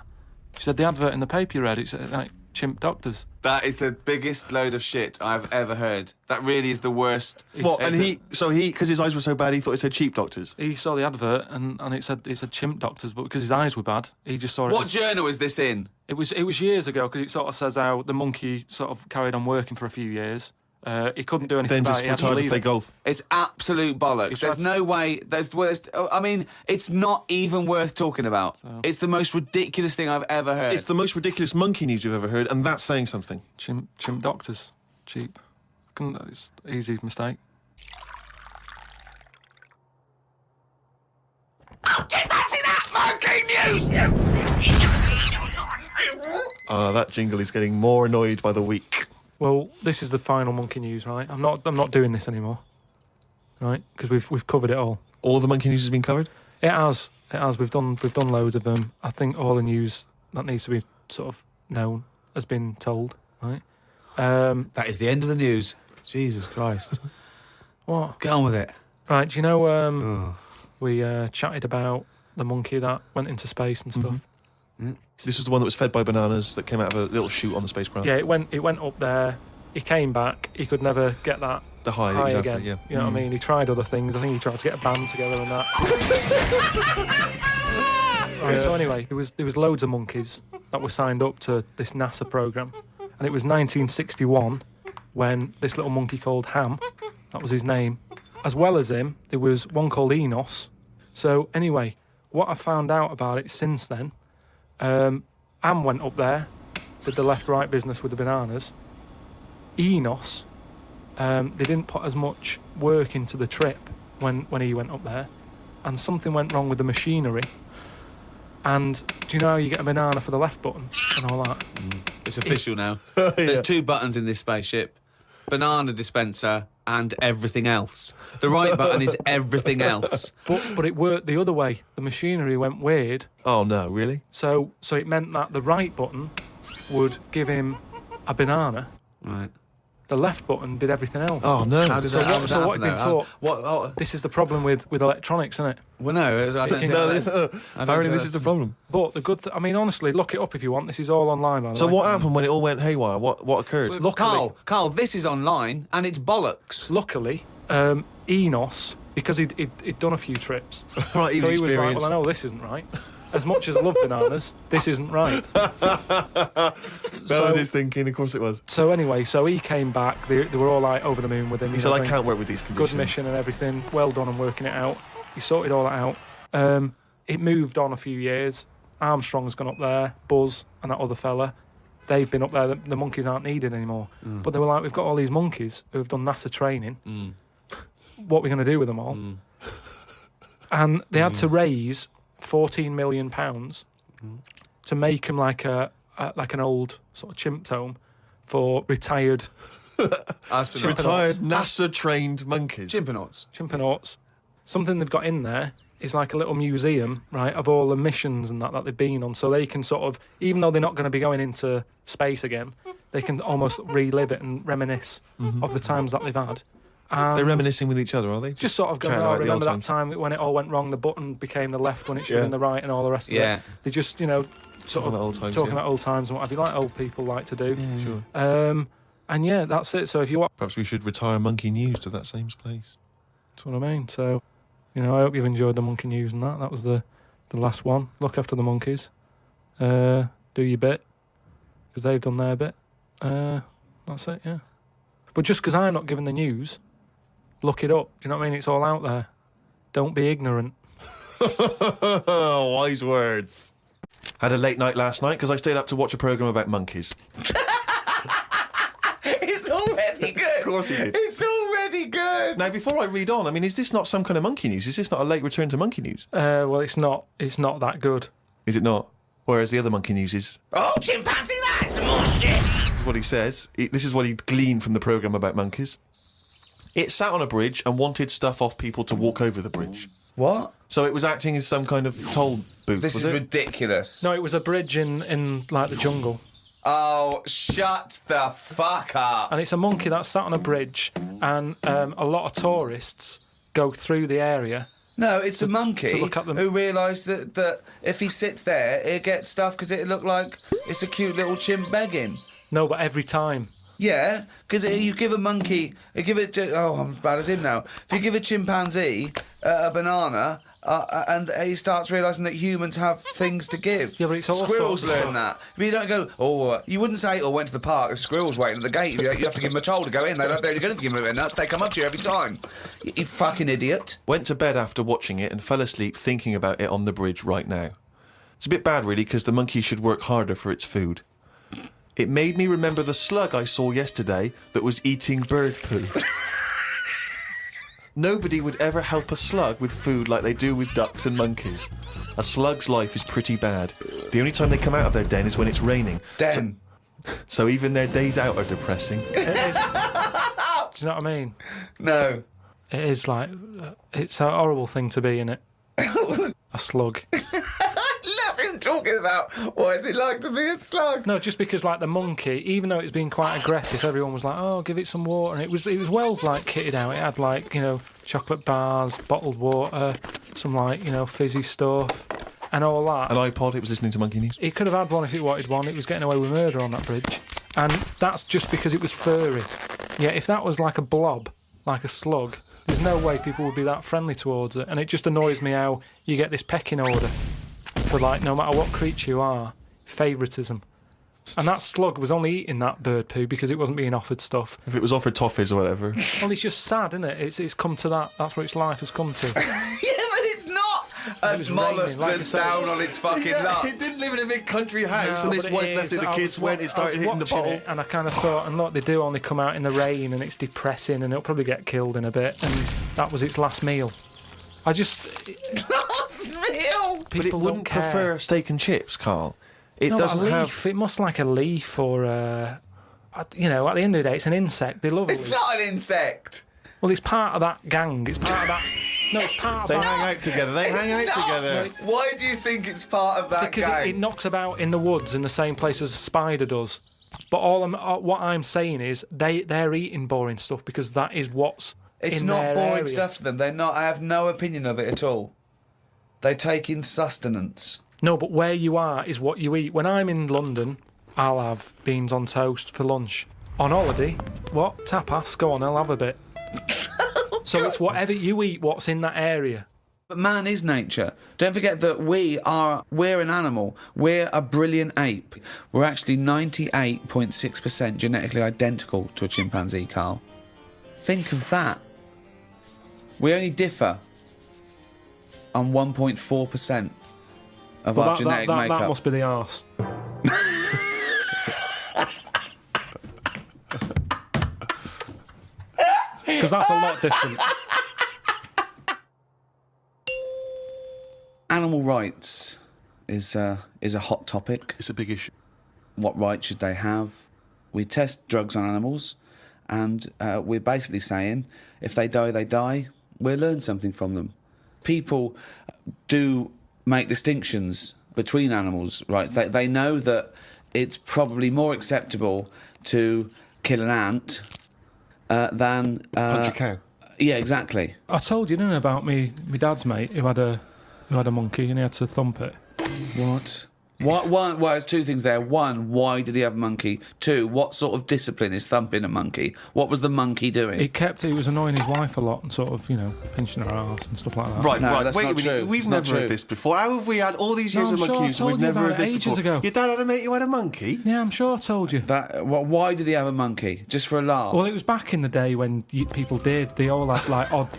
She said, the advert in the paper you read, it's like chimp doctors. That is the biggest load of shit I've ever heard. That really is the worst. What? And because his eyes were so bad, he thought it said cheap doctors. He saw the advert and it said chimp doctors, but because his eyes were bad, he just saw it. What journal is this in? It was years ago, because it sort of says how the monkey sort of carried on working for a few years. He couldn't do anything Then about just it. He had to retired to leave play it. golf. It's absolute bollocks. There's no way. I mean, it's not even worth talking about. It's the most ridiculous thing I've ever heard. It's the most ridiculous monkey news we've ever heard, and that's saying something. Chimp doctors, cheap. It's easy mistake. Oh, did that see that monkey news? That jingle is getting more annoyed by the week. Well, this is the final monkey news, right? I'm not doing this anymore, right? Because we've covered it all. All the monkey news has been covered? It has. We've done loads of them. I think all the news that needs to be sort of known has been told, right? That is the end of the news. Jesus Christ. What? Get on with it. Right, do you know we chatted about the monkey that went into space and stuff? This was the one that was fed by bananas that came out of a little chute on the spacecraft. Yeah, it went up there. He came back. He could never get that The high exactly, again. yeah. You know what I mean? He tried other things. I think he tried to get a band together and that. Right, so anyway, there was loads of monkeys that were signed up to this NASA program, and it was 1961 when this little monkey called Ham, that was his name, as well as him, there was one called Enos. So anyway, what I found out about it since then, Am went up there, did the left-right business with the bananas. Enos, they didn't put as much work into the trip when he went up there, and something went wrong with the machinery. And do you know how you get a banana for the left button and all that? It's official now. There's two buttons in this spaceship. Banana dispenser and everything else. The right button is everything else. But it worked the other way. The machinery went weird. Oh, no, really? So it meant that the right button would give him a banana. Right. The left button did everything else. Oh, no. How does So that, how what, does so that what happen, had been though? taught... This is the problem with electronics, isn't it? Well, no, I don't think No, that's... apparently this is the problem. But the good... I mean, honestly, look it up if you want. This is all online, by the So way. what happened when it all went haywire? What occurred? Luckily, Carl, this is online and it's bollocks. luckily, Enos, because he'd done a few trips, Right, he's so he was like, experienced. well, I know this isn't right. As much as I love bananas, this isn't right. That was his thinking, of course it was. So anyway, so he came back. They were all like over the moon with him. He said, I can't work with these conditions. Good mission and everything. Well done on working it out. He sorted all that out. It moved on a few years. Armstrong's gone up there. Buzz and that other fella, they've been up there. The monkeys aren't needed anymore. But they were like, we've got all these monkeys who have done NASA training. What are we going to do with them all? And they had to raise £14 million to make him like an old sort of chimp home for retired Astronauts. Retired NASA-trained monkeys. Chimpanauts. Something they've got in there is like a little museum, right, of all the missions and that they've been on, so they can sort of, even though they're not going to be going into space again, they can almost relive it and reminisce of the times that they've had. And They're reminiscing with each other, are they? just sort of going, Chatting oh, about the remember old that time when it all went wrong, the button became the left when it should have been the right and all the rest of Yeah. it. They just, you know, sort Talking of about old times, talking yeah. about old times and what have you, like old people like to do. Sure. And yeah, that's it. So if you want, Perhaps we should retire monkey news to that same place. that's what I mean. So, you know, I hope you've enjoyed the monkey news and that. That was the last one. Look after the monkeys. Do your bit, because they've done their bit. That's it, yeah. But just because I'm not giving the news, look it up. Do you know what I mean? It's all out there. Don't be ignorant. Wise words. Had a late night last night because I stayed up to watch a programme about monkeys. It's already good. Of course you did. It's already good. Now, before I read on, I mean, is this not some kind of monkey news? Is this not a late return to monkey news? Well, it's not that good. Is it not? Whereas the other monkey news is... Oh, chimpanzee, that's more shit. This is what he says. This is what he gleaned from the programme about monkeys. It sat on a bridge and wanted stuff off people to walk over the bridge. What? So it was acting as some kind of toll booth, This was is it? ridiculous. No, it was a bridge in like the jungle. Oh, shut the fuck up. And it's a monkey that's sat on a bridge, and a lot of tourists go through the area. No, it's a monkey to look at them. who realised that if he sits there, he'll get stuff because it look like it's a cute little chimp begging. No, but every time. Yeah, because you give a monkey, I'm as bad as him now. If you give a chimpanzee a banana, and he starts realising that humans have things to give. Yeah, but it's all squirrels sorts of learn stuff. that. But you don't go, you wouldn't say, went to the park, there's squirrels waiting at the gate. You have to give them a toll to go in. They're only going to give them a nuts. They come up to you every time. You fucking idiot. Went to bed after watching it and fell asleep thinking about it on the bridge right now. It's a bit bad, really, because the monkey should work harder for its food. It made me remember the slug I saw yesterday that was eating bird poo. Nobody would ever help a slug with food like they do with ducks and monkeys. A slug's life is pretty bad. The only time they come out of their den is when it's raining. Den. So even their days out are depressing. It is. Do you know what I mean? No. It is like, it's a horrible thing to be, innit? A slug. Love him talking about what it's like to be a slug. No, just because like the monkey, even though it's been quite aggressive, everyone was like, "Oh, give it some water," and it was well like kitted out. It had like chocolate bars, bottled water, some like fizzy stuff, and all that. An iPod. It was listening to Monkey News. It could have had one if it wanted one. It was getting away with murder on that bridge, and that's just because it was furry. Yeah, if that was like a blob, like a slug, there's no way people would be that friendly towards it. And it just annoys me how you get this pecking order for like no matter what creature you are, favouritism. And that slug was only eating that bird poo because it wasn't being offered stuff. If it was offered toffees or whatever. Well, it's just sad, isn't it? It's come to that. That's where its life has come to. Yeah, but it's not a was mollusk raining, like that's I say. down on its fucking luck. It didn't live in a big country house, and No, his but wife it left is. it. The I kids was went. It I was started hitting the watching bottle. it, and I kind of thought, and look, they do only come out in the rain, and it's depressing, and it'll probably get killed in a bit. And that was its last meal. I just Last meal. But it people wouldn't don't care. prefer steak and chips, Carl. It No, doesn't a leaf. have. It must like a leaf or at the end of the day, it's an insect. They love a It's leaf. not an insect. Well, it's part of that gang. It's part of that. No, it's part of They that. hang out together. They hang out It's not. together. Why do you think it's part of that Because gang? it knocks about in the woods in the same place as a spider does. But what I'm saying is they're eating boring stuff because that is what's It's in not their boring area. stuff to them. They're not. I have no opinion of it at all. They take in sustenance. No, but where you are is what you eat. When I'm in London, I'll have beans on toast for lunch. On holiday, what? Tapas? Go on, I'll have a bit. So it's whatever you eat, what's in that area. But man is nature. Don't forget that we're an animal. We're a brilliant ape. We're actually 98.6% genetically identical to a chimpanzee, Carl. Think of that. We only differ on 1.4% of our genetic makeup. That must be the arse. Because that's a lot different. Animal rights is a hot topic. It's a big issue. What rights should they have? We test drugs on animals, and we're basically saying if they die, they die. We'll learn something from them. People do make distinctions between animals' rights. They know that it's probably more acceptable to kill an ant than Punch a cow. Yeah, exactly. I told you, didn't I, about my dad's mate who had a monkey and he had to thump it. What? Well, there's two things there. One, why did he have a monkey? Two, what sort of discipline is thumping a monkey? What was the monkey doing? He was annoying his wife a lot and sort of, pinching her arse and stuff like that. Right, No, right. that's Wait a not minute. true. We've It's not never heard true. this before. How have we had all these years No, of I'm monkey sure I news and we've told you never about heard this it ages before? ago. Your dad had a mate who had a monkey? Yeah, I'm sure I told you. Why did he have a monkey? Just for a laugh? Well, it was back in the day when people did. They all had like odd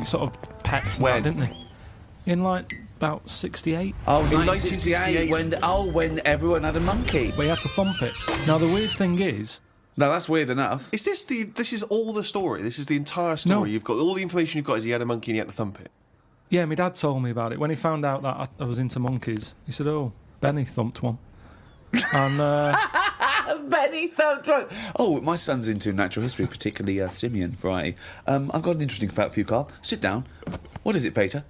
sort of pets and When? that, didn't they? In like about 68. Oh, In 1968, 1968. when everyone had a monkey. But he had to thump it. Now, the weird thing is, No, that's weird enough. Is this is all the story? This is the entire story? No. You've got all the information you've got is he had a monkey and he had to thump it. yeah, my dad told me about it. When he found out that I was into monkeys, he said, "Oh, Benny thumped one." And Benny thumped one. Oh, my son's into natural history, particularly simian variety. I've got an interesting fact for you, Carl. Sit down. What is it, Peter?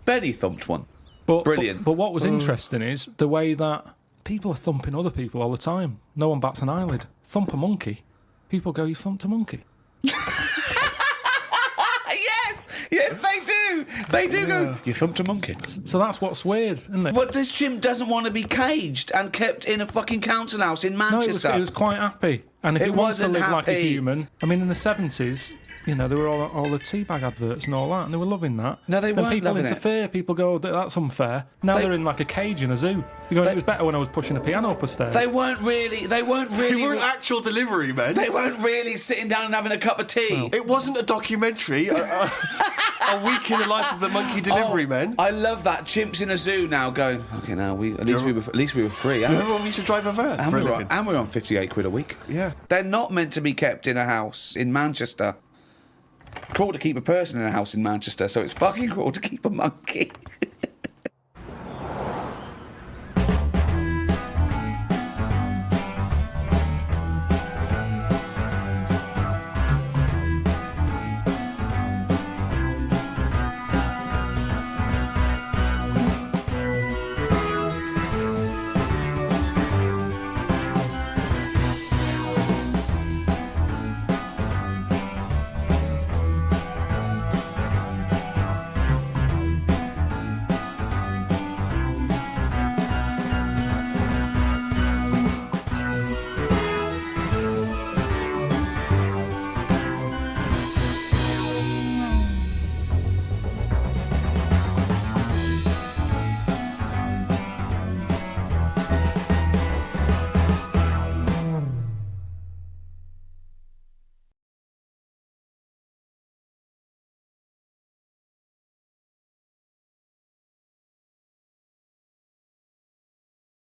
Benny thumped one. Brilliant. But what was interesting is the way that People are thumping other people all the time. No one bats an eyelid. Thump a monkey. People go, you thumped a monkey. Yes, they do. They do go, you thumped a monkey. So that's what's weird, isn't it? But this chimp doesn't want to be caged and kept in a fucking council house in No, Manchester. it was quite happy. And if It it wants to wasn't live like a happy. human... I mean, in the 70s, you know, there were all the teabag adverts and all that, and they were loving that. No, they Then weren't people loving it. interfere. People go, that's unfair. Now They- they're in like a cage in a zoo. You go, it was better when I was pushing a piano up a stairs. They weren't really. They weren't actual delivery men. They weren't really sitting down and having a cup of tea. It wasn't a documentary. A week in the life of the monkey delivery men. I love that. Chimps in a zoo now going, fucking hell, at least we were free. Remember when we used to drive a van? And for a we're, living? and we're on 58 quid a week. Yeah. They're not meant to be kept in a house in Manchester. Cruel to keep a person in a house in Manchester, so it's fucking cruel to keep a monkey.